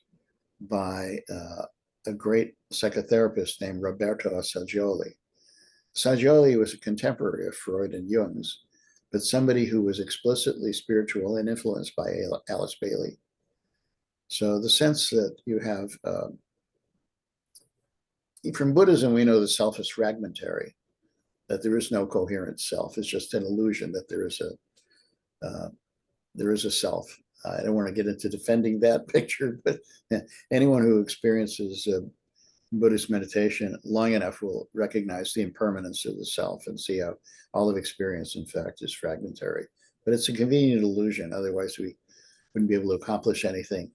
by a great psychotherapist named Roberto Assagioli. Assagioli was a contemporary of Freud and Jung's, but somebody who was explicitly spiritual and influenced by Alice Bailey. So the sense that you have, from Buddhism, we know the self is fragmentary, that there is no coherent self. It's just an illusion that there is a self. I don't want to get into defending that picture, but anyone who experiences Buddhist meditation long enough will recognize the impermanence of the self and see how all of experience, in fact, is fragmentary. But it's a convenient illusion. Otherwise, we wouldn't be able to accomplish anything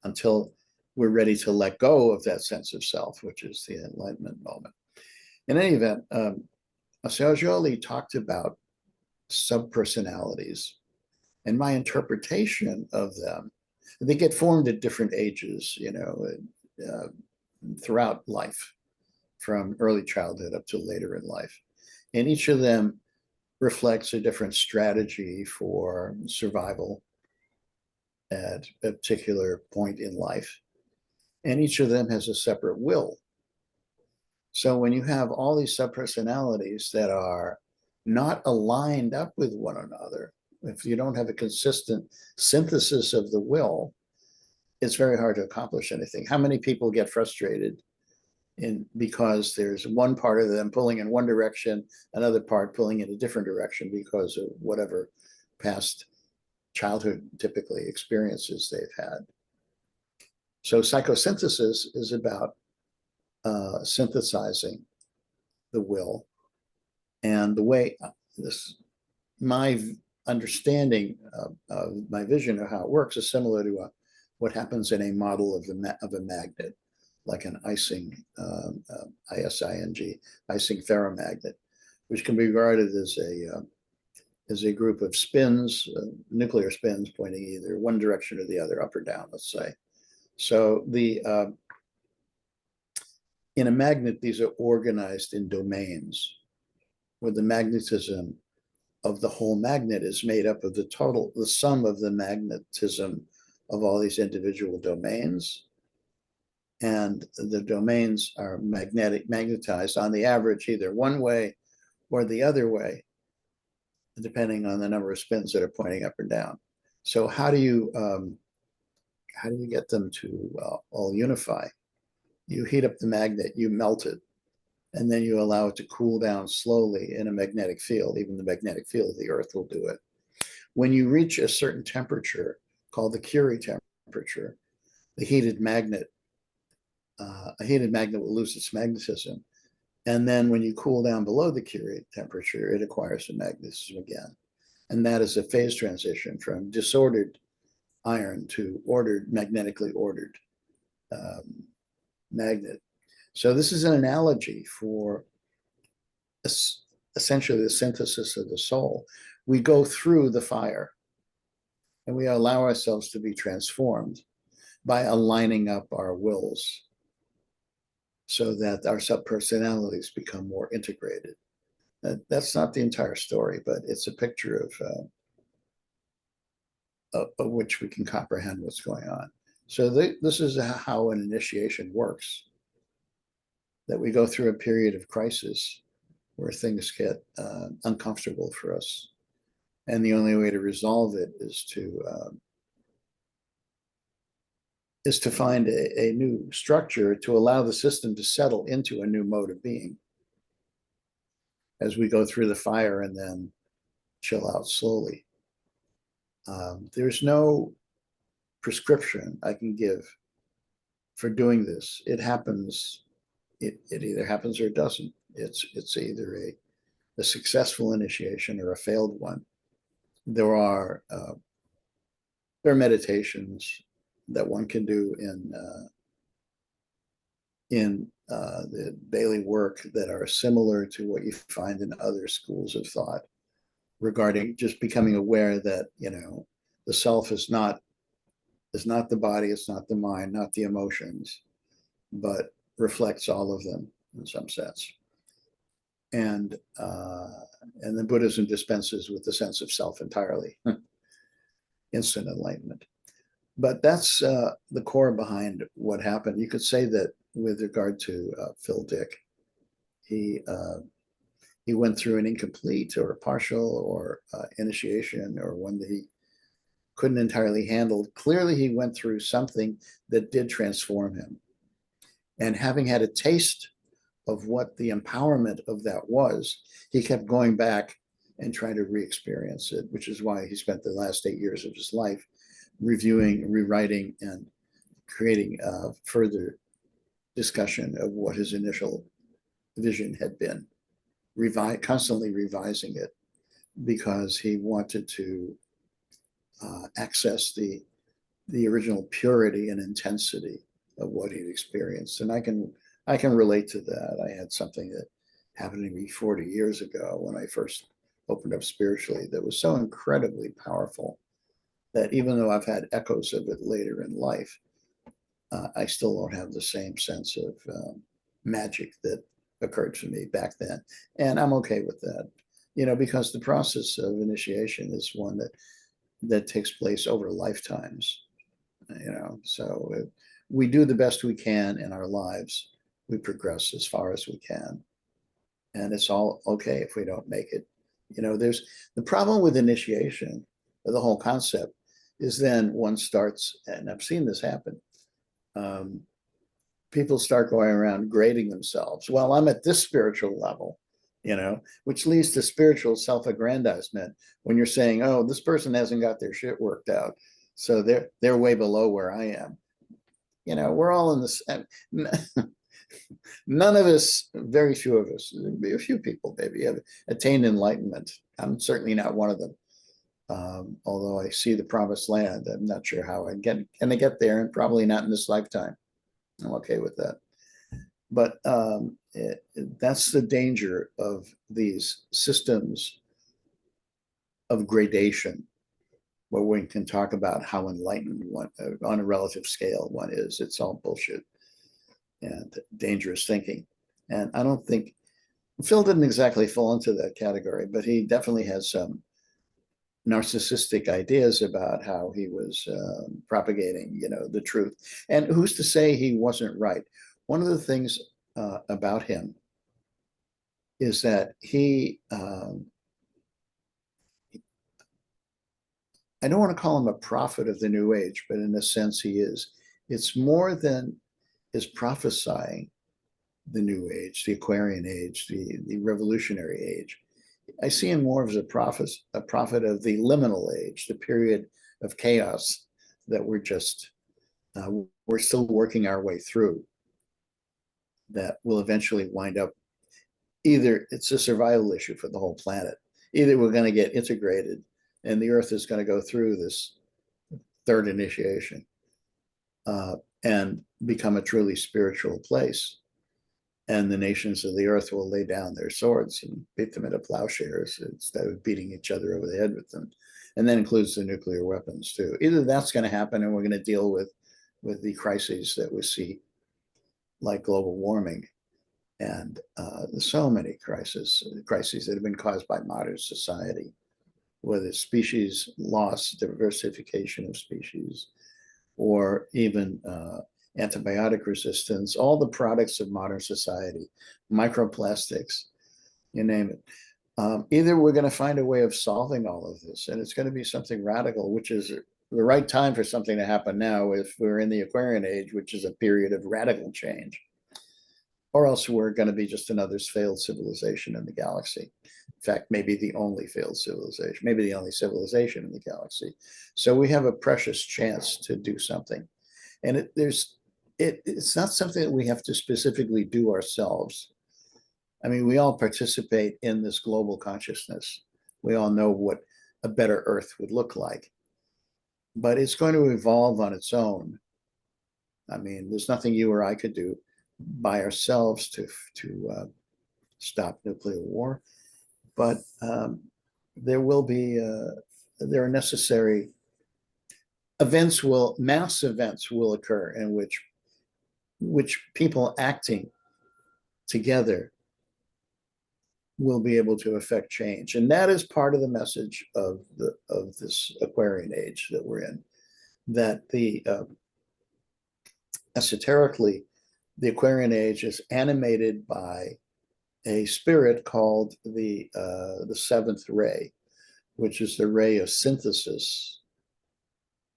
until we're ready to let go of that sense of self, which is the enlightenment moment. In any event, Assagioli talked about subpersonalities, and my interpretation of them, they get formed at different ages, throughout life, from early childhood up to later in life. And each of them reflects a different strategy for survival at a particular point in life. And each of them has a separate will. So when you have all these subpersonalities that are not aligned up with one another, if you don't have a consistent synthesis of the will, it's very hard to accomplish anything. How many people get frustrated because there's one part of them pulling in one direction, another part pulling in a different direction because of whatever past childhood typically experiences they've had. So psychosynthesis is about synthesizing the will. And the way my understanding of my vision of how it works is similar to what happens in a model of a magnet, like an ising, ISING, ising ferromagnet, which can be regarded as a group of spins, nuclear spins pointing either one direction or the other, up or down, let's say. So in a magnet, these are organized in domains, where the magnetism of the whole magnet is made up of the sum of the magnetism of all these individual domains. And the domains are magnetized on the average either one way or the other way, depending on the number of spins that are pointing up or down. So how do you get them to all unify? You heat up the magnet, you melt it, and then you allow it to cool down slowly in a magnetic field. Even the magnetic field of the Earth will do it. When you reach a certain temperature called the Curie temperature, a heated magnet will lose its magnetism. And then when you cool down below the Curie temperature, it acquires some magnetism again. And that is a phase transition from disordered iron to magnetically ordered magnet. So this is an analogy for essentially the synthesis of the soul. We go through the fire and we allow ourselves to be transformed by aligning up our wills so that our subpersonalities become more integrated. That's not the entire story, but it's a picture of which we can comprehend what's going on. So this is how an initiation works, that we go through a period of crisis where things get uncomfortable for us. And the only way to resolve it is to find a new structure to allow the system to settle into a new mode of being as we go through the fire and then chill out slowly. There's no prescription I can give for doing this. It happens. It either happens or it doesn't. It's either a successful initiation or a failed one. There are meditations that one can do in the daily work that are similar to what you find in other schools of thought regarding just becoming aware that, the self is not the body, it's not the mind, not the emotions, but reflects all of them in some sense. And then Buddhism dispenses with the sense of self entirely, instant enlightenment. But that's the core behind what happened. You could say that with regard to Phil Dick, he went through an incomplete or a partial or initiation, or one that he couldn't entirely handle. Clearly, he went through something that did transform him. And having had a taste of what the empowerment of that was, he kept going back and trying to re-experience it, which is why he spent the last 8 years of his life reviewing, rewriting, and creating further discussion of what his initial vision had been, constantly revising it, because he wanted to access the original purity and intensity of what he'd experienced. And I can relate to that. I had something that happened to me 40 years ago when I first opened up spiritually that was so incredibly powerful that even though I've had echoes of it later in life, I still don't have the same sense of magic that occurred to me back then. And I'm okay with that, because the process of initiation is one that takes place over lifetimes, so we do the best we can in our lives. We progress as far as we can. And it's all okay if we don't make it. There's the problem with initiation, the whole concept, is then one starts, and I've seen this happen. People start going around grading themselves. Well, I'm at this spiritual level, which leads to spiritual self-aggrandizement when you're saying, oh, this person hasn't got their shit worked out, so they're way below where I am. We're all in this. None of us, very few of us, a few people maybe have attained enlightenment. I'm certainly not one of them. Although I see the promised land, I'm not sure how I'm going to get there, and probably not in this lifetime. I'm okay with that. But that's the danger of these systems of gradation, where one can talk about how enlightened one, on a relative scale, one is. It's all bullshit and dangerous thinking. And I don't think Phil didn't exactly fall into that category, but he definitely has some narcissistic ideas about how he was propagating, the truth. And who's to say he wasn't right? One of the things about him is that he, I don't want to call him a prophet of the New Age, but in a sense he is. It's more than his prophesying the New Age, the Aquarian Age, the Revolutionary Age. I see him more as a prophet of the liminal age, the period of chaos that we're still working our way through, that will eventually wind up, either it's a survival issue for the whole planet, either we're going to get integrated and the earth is going to go through this third initiation and become a truly spiritual place, and the nations of the earth will lay down their swords and beat them into plowshares instead of beating each other over the head with them. And that includes the nuclear weapons too. Either that's going to happen and we're going to deal with the crises that we see, like global warming and so many crises that have been caused by modern society, whether it's species loss, diversification of species, or even antibiotic resistance, all the products of modern society, microplastics, you name it. Either we're going to find a way of solving all of this, and it's going to be something radical, which is the right time for something to happen now if we're in the Aquarian Age, which is a period of radical change. or else we're going to be just another failed civilization in the galaxy. In fact, maybe the only failed civilization, maybe the only civilization in the galaxy. So we have a precious chance to do something. And it's not something that we have to specifically do ourselves. I mean, we all participate in this global consciousness. We all know what a better Earth would look like, but it's going to evolve on its own. I mean, there's nothing you or I could do by ourselves to stop nuclear war, but there will be there are necessary events will mass events will occur in which people acting together will be able to affect change, and that is part of the message of this Aquarian age that we're in. That the esoterically, the Aquarian age is animated by a spirit called the seventh ray, which is the ray of synthesis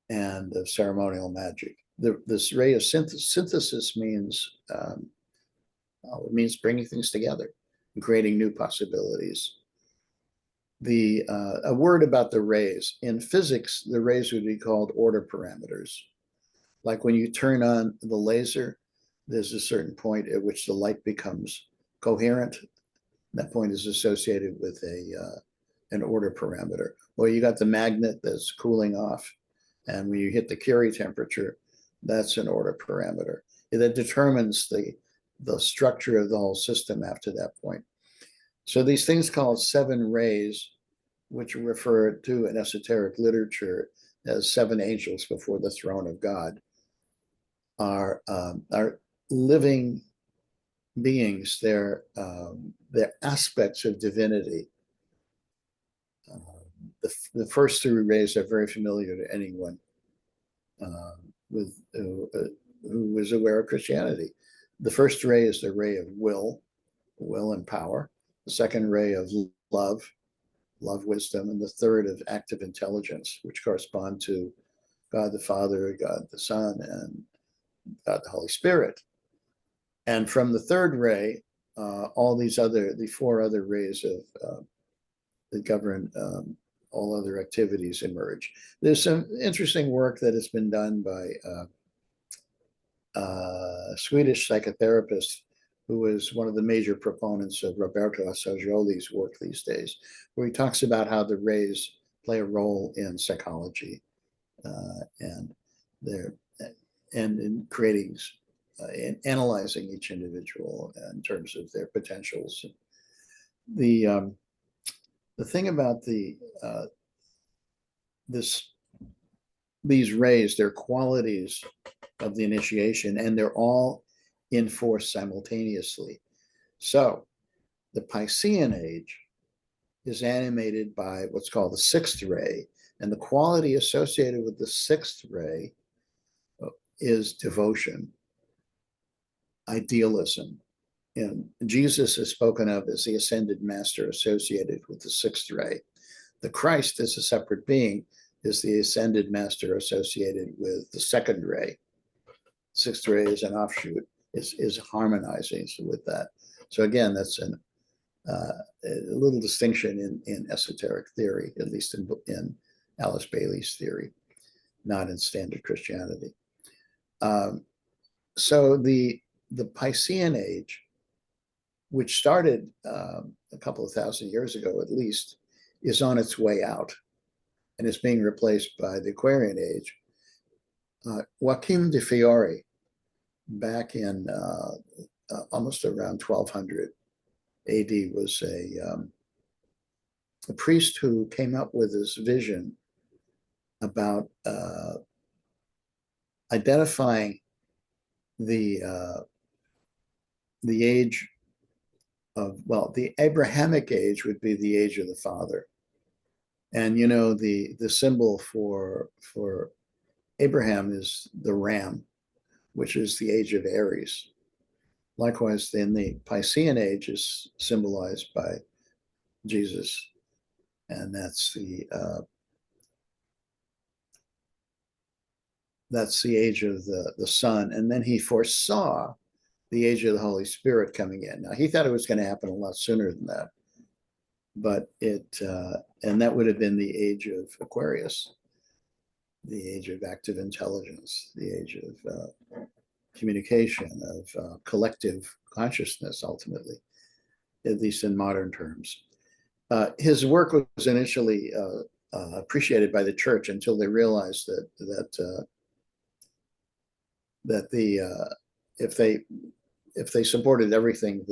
and of ceremonial magic. This ray of synthesis means it means bringing things together and creating new possibilities. A word about the rays in physics, the rays would be called order parameters. Like when you turn on the laser, there's a certain point at which the light becomes coherent. That point is associated with an order parameter. Or you got the magnet that's cooling off, and when you hit the Curie temperature, that's an order parameter. That determines the structure of the whole system after that point. So these things called seven rays, which are referred to in esoteric literature as seven angels before the throne of God, are living beings. They're aspects of divinity. The first three rays are very familiar to anyone who is aware of Christianity. The first ray is the ray of will and power. The second ray of love, wisdom, and the third of active intelligence, which correspond to God the Father, God the Son, and God the Holy Spirit. And from the third ray, the four other rays that govern all other activities emerge. There's some interesting work that has been done by a Swedish psychotherapist who is one of the major proponents of Roberto Assagioli's work these days, where he talks about how the rays play a role in psychology and in creating, in analyzing each individual in terms of their potentials. The thing about these rays, their qualities of the initiation, and they're all in force simultaneously. So the Piscean age is animated by what's called the sixth ray, and the quality associated with the sixth ray is devotion, idealism. And Jesus is spoken of as the ascended master associated with the sixth ray. The Christ, as a separate being, is the ascended master associated with the second ray. Sixth ray is an offshoot, is harmonizing with that. So again, that's a little distinction in esoteric theory, at least in Alice Bailey's theory, not in standard Christianity. So the Piscean age, which started a couple of thousand years ago at least, is on its way out and is being replaced by the Aquarian age. Joachim de Fiore, back in almost around 1200 AD, was a priest who came up with this vision about identifying the age of, well, the Abrahamic age would be the age of the Father. And you know, the symbol for Abraham is the ram, which is the age of Aries. Likewise, then the Piscean age is symbolized by Jesus, and that's the age of the sun. And then he foresaw the age of the Holy Spirit coming in. Now, he thought it was going to happen a lot sooner than that, but and that would have been the age of Aquarius, the age of active intelligence, the age of communication, of collective consciousness, ultimately, at least in modern terms. His work was initially appreciated by the church until they realized that if they supported everything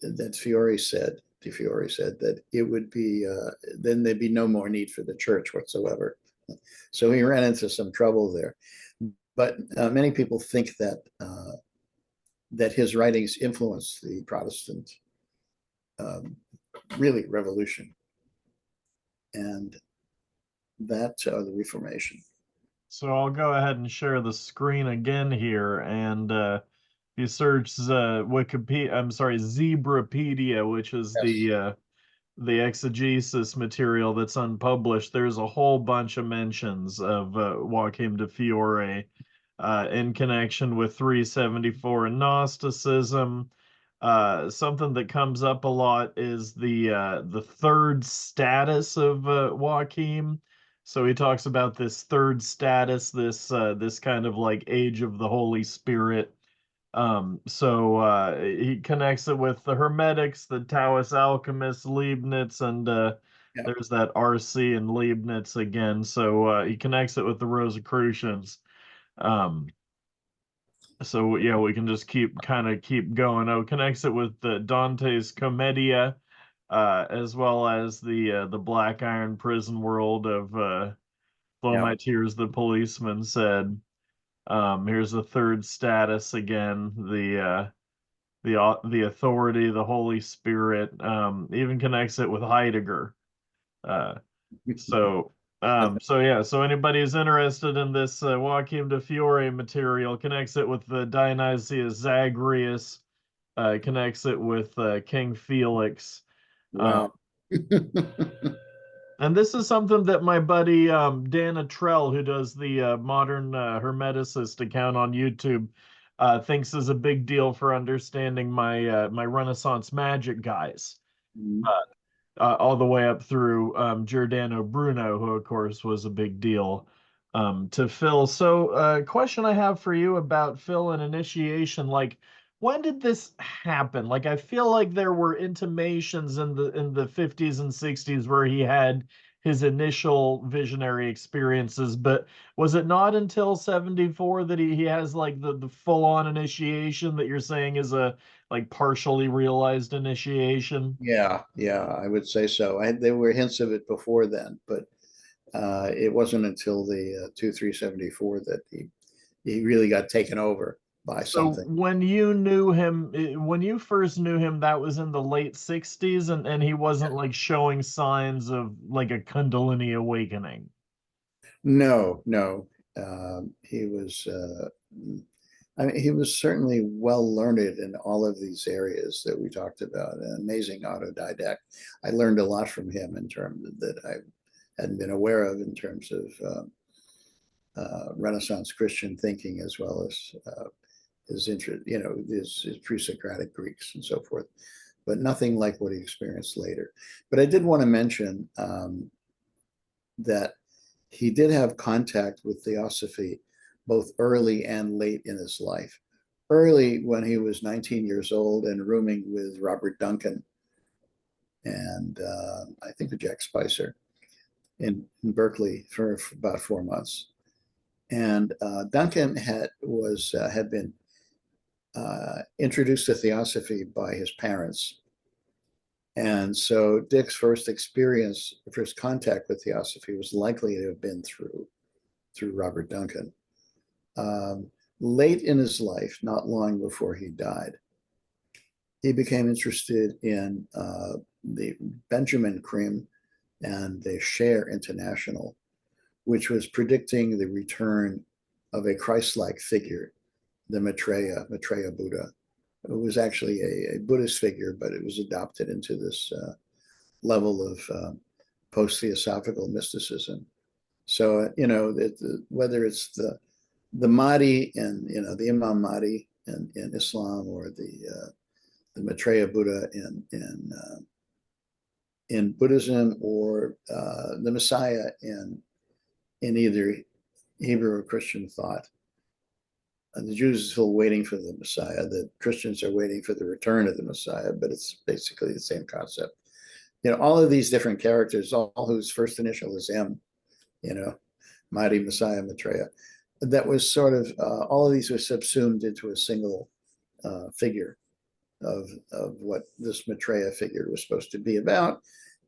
that Fiore said, De Fiore said, that it would be then there'd be no more need for the church whatsoever. So he ran into some trouble there. But many people think that his writings influenced the Protestant really revolution, and that the Reformation. So I'll go ahead and share the screen again here, and if you search Zebrapedia, which is Yes. the exegesis material that's unpublished, there's a whole bunch of mentions of Joachim de Fiore in connection with 374 and Gnosticism. Something that comes up a lot is the third status of Joachim. So he talks about this third status, this kind of like age of the Holy Spirit. So he connects it with the Hermetics, the Taoist alchemists, Leibniz, and Yeah. there's that RC and Leibniz again. So he connects it with the Rosicrucians. Um, so yeah, we can just keep going. Oh, connects it with the Dante's Commedia, as well as the Black Iron prison world of Blow Yeah. My Tears, the policeman said. Here's the third status again, the authority, the Holy Spirit, even connects it with Heidegger. Uh, so so yeah, so anybody who's interested in this Joachim de Fiore material connects it with the Dionysius Zagreus, connects it with King Felix. Um, Wow. and this is something that my buddy Dana Trell, who does the modern Hermeticist account on YouTube, thinks is a big deal for understanding my Renaissance magic guys. All the way up through Giordano Bruno, who of course was a big deal to Phil. So, question I have for you about Phil and initiation, like when did this happen? Like I feel like there were intimations in the 50s and 60s where he had his initial visionary experiences, but was it not until 74 that he has like the full-on initiation that you're saying is a like partially realized initiation? Yeah, yeah, I would say so. There were hints of it before then, but it wasn't until the 2374 that he really got taken over by So something. when you knew him, when you first knew him, that was in the late 60s, and he wasn't like showing signs of like a Kundalini awakening. No, no, he was. I mean, he was certainly well learned in all of these areas that we talked about. An amazing autodidact. I learned a lot from him in terms that I hadn't been aware of in terms of Renaissance Christian thinking, as well as his interest, his pre-Socratic Greeks and so forth. But nothing like what he experienced later. But I did want to mention that he did have contact with Theosophy both early and late in his life. Early, when he was 19 years old and rooming with Robert Duncan and I think with Jack Spicer in Berkeley for about 4 months. And Duncan had been introduced to Theosophy by his parents. And so Dick's first contact with Theosophy was likely to have been through Robert Duncan. Late in his life, not long before he died, he became interested in the Benjamin Cream and the Share International, which was predicting the return of a Christ-like figure, the Maitreya Buddha. It was actually a Buddhist figure, but it was adopted into this level of post-theosophical mysticism. So, whether it's the Mahdi and, the Imam Mahdi in Islam, or the Maitreya Buddha in Buddhism, or the Messiah in either Hebrew or Christian thought. The Jews are still waiting for the Messiah. The Christians are waiting for the return of the Messiah, but it's basically the same concept. All of these different characters, all whose first initial is M, Mahdi, Messiah, Maitreya, that was sort of, all of these were subsumed into a single figure of what this Maitreya figure was supposed to be about.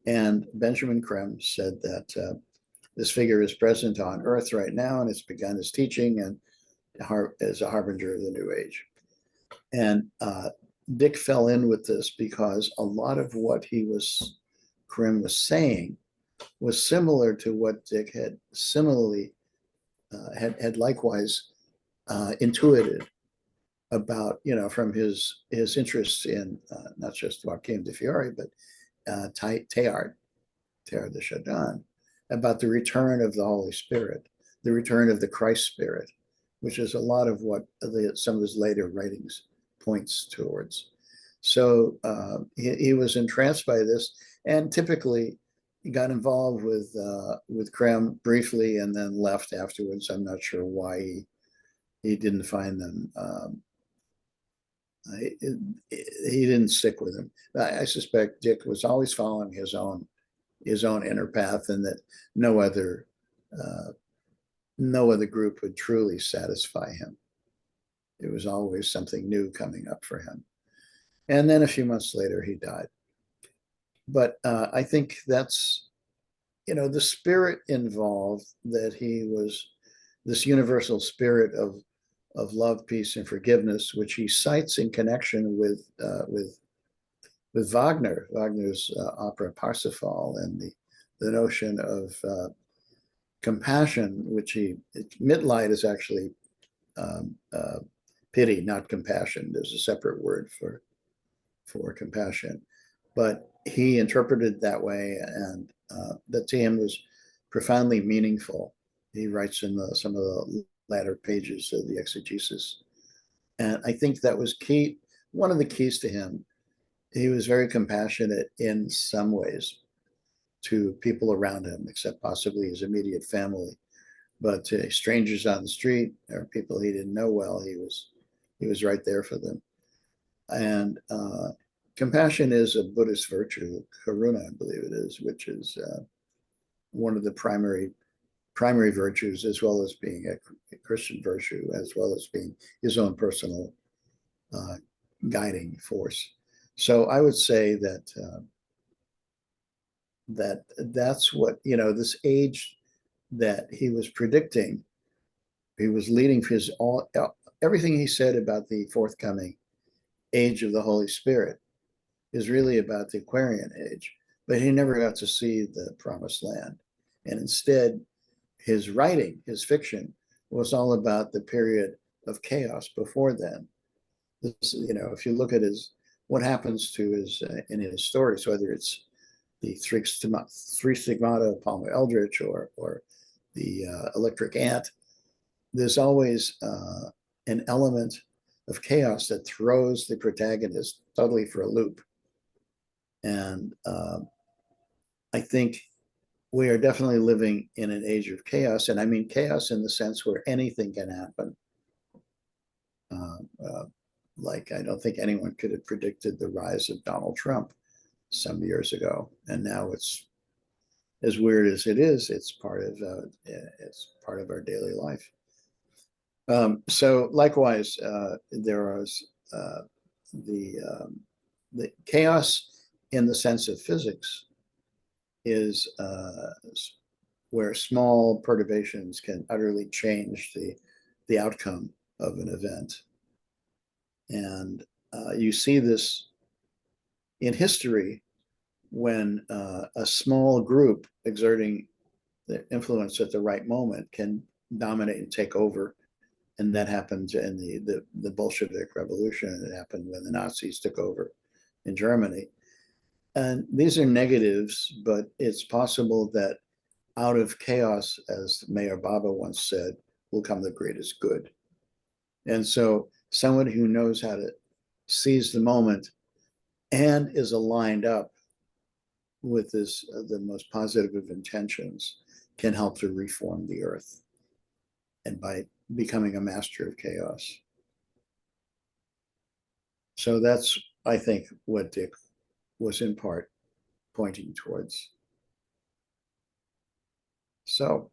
And Benjamin Creme said that this figure is present on Earth right now, and it's begun his teaching and as a harbinger of the New Age. And Dick fell in with this because a lot of what Creme was saying was similar to what Dick had similarly had likewise intuited about, from his interests in not just Joachim de Fiore, but Teilhard de Chardin, about the return of the Holy Spirit, the return of the Christ Spirit, which is a lot of what some of his later writings points towards. So he was entranced by this, and typically he got involved with Creme briefly and then left afterwards. I'm not sure why he didn't find them. He didn't stick with him. I suspect Dick was always following his own inner path, and that no other group would truly satisfy him. It was always something new coming up for him. And then a few months later, he died. But I think that's, the spirit involved, that he was this universal spirit of love, peace, and forgiveness, which he cites in connection with Wagner's opera Parsifal, and the notion of compassion, which Mitleid is actually pity, not compassion. There's a separate word for compassion, but he interpreted it that way, and that to him was profoundly meaningful. He writes in some of the latter pages of the exegesis, and I think that was key. One of the keys to him. He was very compassionate in some ways to people around him, except possibly his immediate family, but to strangers on the street or people he didn't know well, he was right there for them. And compassion is a Buddhist virtue, karuna, I believe it is, which is one of the primary virtues, as well as being a Christian virtue, as well as being his own personal guiding force. So I would say that that's what, this age that he was predicting, he was leading for everything he said about the forthcoming age of the Holy Spirit is really about the Aquarian age, but he never got to see the promised land. And instead, his writing, his fiction, was all about the period of chaos before then. This, if you look at what happens to in his stories, whether it's the three stigmata of Palmer Eldritch or the electric ant, there's always an element of chaos that throws the protagonist totally for a loop. And I think we are definitely living in an age of chaos, and I mean chaos in the sense where anything can happen. Like, I don't think anyone could have predicted the rise of Donald Trump some years ago, and now it's as weird as it is. It's part of our daily life. So likewise, there is the chaos in the sense of physics is where small perturbations can utterly change the outcome of an event. And you see this in history when a small group exerting their influence at the right moment can dominate and take over. And that happened in the Bolshevik Revolution. It happened when the Nazis took over in Germany. And these are negatives, but it's possible that out of chaos, as Mayor Baba once said, will come the greatest good. And so someone who knows how to seize the moment and is aligned up with this, the most positive of intentions, can help to reform the earth, and by becoming a master of chaos. So that's, I think, what Dick was in part pointing towards. So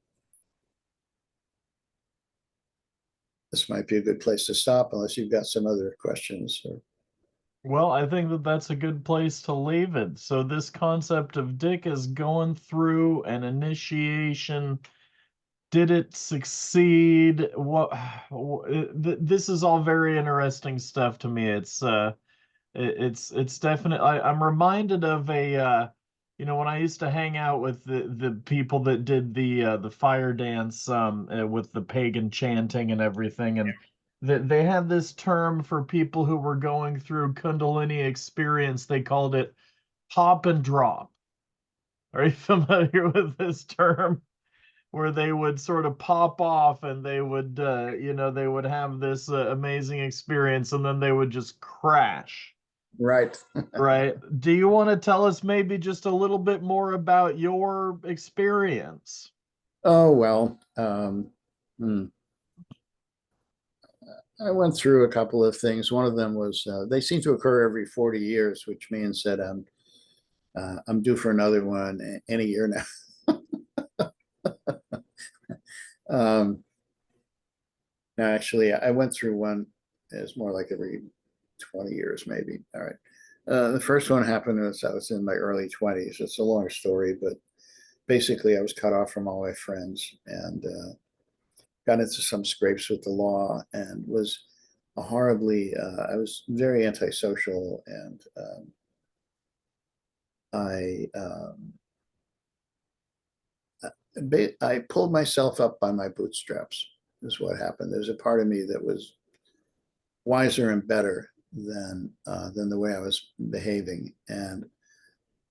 this might be a good place to stop, unless you've got some other questions. Or... Well, I think that that's a good place to leave it. So this concept of Dick is going through an initiation. Did it succeed? What? This is all very interesting stuff to me. It's definitely. I'm reminded of a when I used to hang out with the people that did the fire dance with the pagan chanting and everything, and they had this term for people who were going through Kundalini experience. They called it pop and drop. Are you familiar with this term? Where they would sort of pop off and they would they would have this amazing experience and then they would just crash. Right. Right. Do you want to tell us maybe just a little bit more about your experience? Oh, well, I went through a couple of things. One of them was they seem to occur every 40 years, which means that I'm due for another one any year now. um, now, actually, I went through one. It's more like every 20 years, maybe. All right. The first one happened as I was in my early 20s. It's a long story, but basically, I was cut off from all my friends and got into some scrapes with the law and was I was very antisocial, and I I pulled myself up by my bootstraps. Is what happened. There's a part of me that was wiser and better than the way I was behaving, and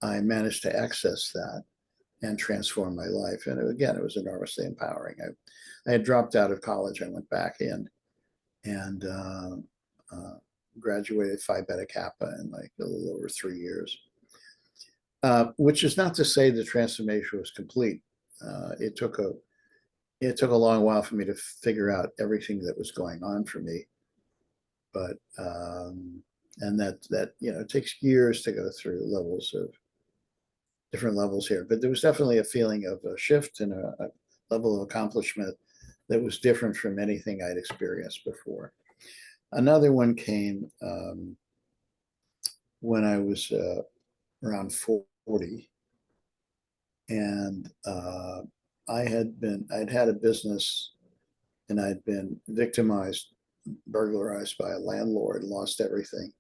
I managed to access that and transform my life. And again, it was enormously empowering. I had dropped out of college. I went back in and graduated Phi Beta Kappa in like a little over 3 years. Which is not to say the transformation was complete. It took a long while for me to figure out everything that was going on for me, but and that it takes years to go through different levels here. But there was definitely a feeling of a shift and a level of accomplishment that was different from anything I'd experienced before. Another one came when I was around 40, and I'd had a business, and I'd been victimized, burglarized by a landlord, lost everything,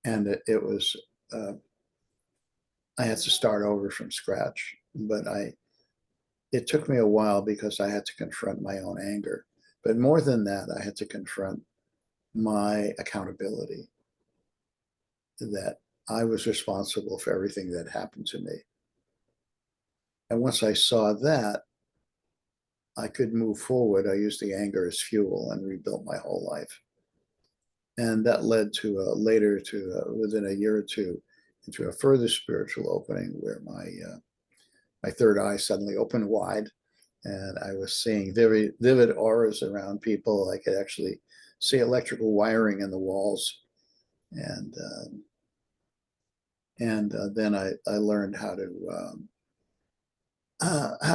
and it was I had to start over from scratch. But it took me a while because I had to confront my own anger. But more than that, I had to confront my accountability, that I was responsible for everything that happened to me. And once I saw that, I could move forward. I used the anger as fuel and rebuilt my whole life. And that led to within a year or two, into a further spiritual opening where my third eye suddenly opened wide, and I was seeing very vivid auras around people. I could actually see electrical wiring in the walls, and then I learned how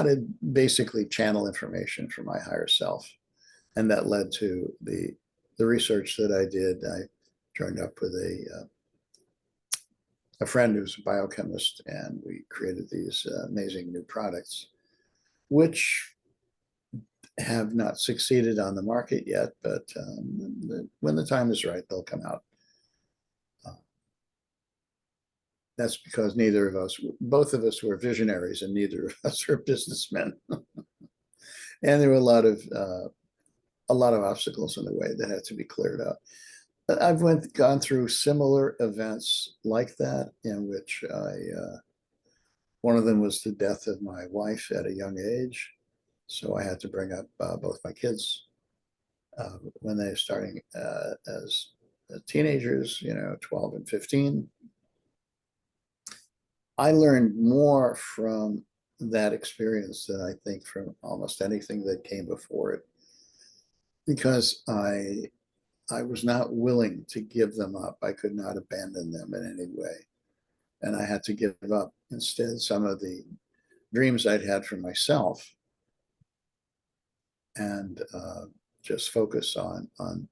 to basically channel information from my higher self, and that led to the research that I did. I joined up with a friend who's a biochemist, and we created these amazing new products, which have not succeeded on the market yet, but when the time is right, they'll come out. That's because both of us were visionaries, and neither of us are businessmen. And there were a lot of obstacles in the way that had to be cleared up. I've gone through similar events like that, in which one of them was the death of my wife at a young age. So I had to bring up both my kids when they're starting as teenagers, 12 and 15. I learned more from that experience than I think from almost anything that came before it, because I was not willing to give them up. I could not abandon them in any way. And I had to give up instead some of the dreams I'd had for myself, and just focus on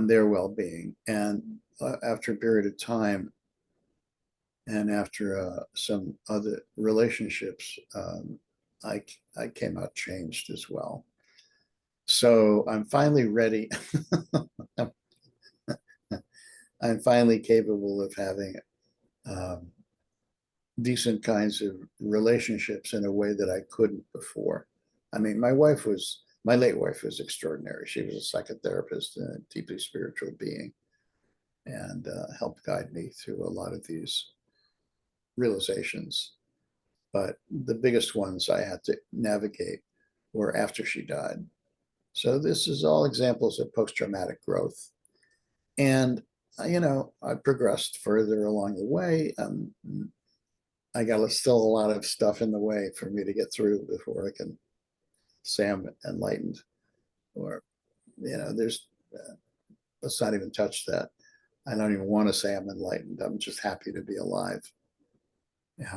their well-being. And after a period of time, and after some other relationships, I came out changed as well. So I'm finally ready. I'm finally capable of having um, decent kinds of relationships in a way that I couldn't before. I mean, my late wife was extraordinary. She was a psychotherapist and a deeply spiritual being, and helped guide me through a lot of these realizations. But the biggest ones I had to navigate were after she died. So this is all examples of post-traumatic growth. And, I progressed further along the way. I got still a lot of stuff in the way for me to get through before I can say I'm enlightened. Or, there's, let's not even touch that. I don't even want to say I'm enlightened. I'm just happy to be alive,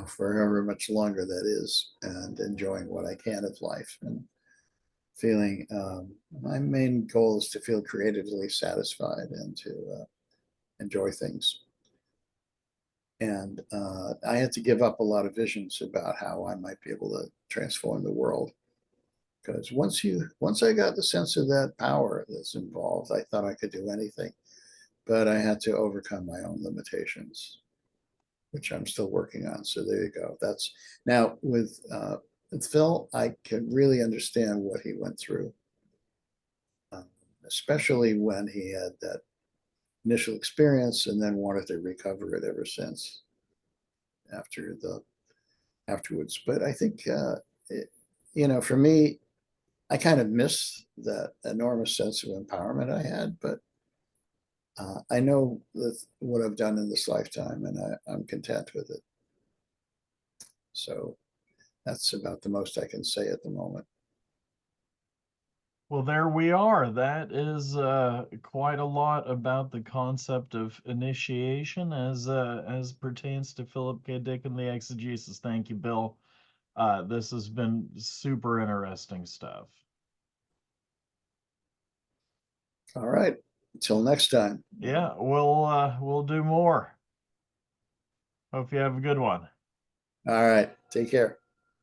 for however much longer that is, and enjoying what I can of life, and feeling my main goal is to feel creatively satisfied and to enjoy things. And I had to give up a lot of visions about how I might be able to transform the world, because once I got the sense of that power that's involved, I thought I could do anything. But I had to overcome my own limitations, which I'm still working on. So there you go. That's now with Phil. I can really understand what he went through, especially when he had that initial experience and then wanted to recover it ever since afterwards. But I think for me, I kind of miss that enormous sense of empowerment I had, but I know what I've done in this lifetime, and I'm content with it. So that's about the most I can say at the moment. Well, there we are. That is quite a lot about the concept of initiation as pertains to Philip K. Dick and the exegesis. Thank you, Bill. This has been super interesting stuff. All right. Until next time. Yeah, we'll do more. Hope you have a good one. All right. Take care.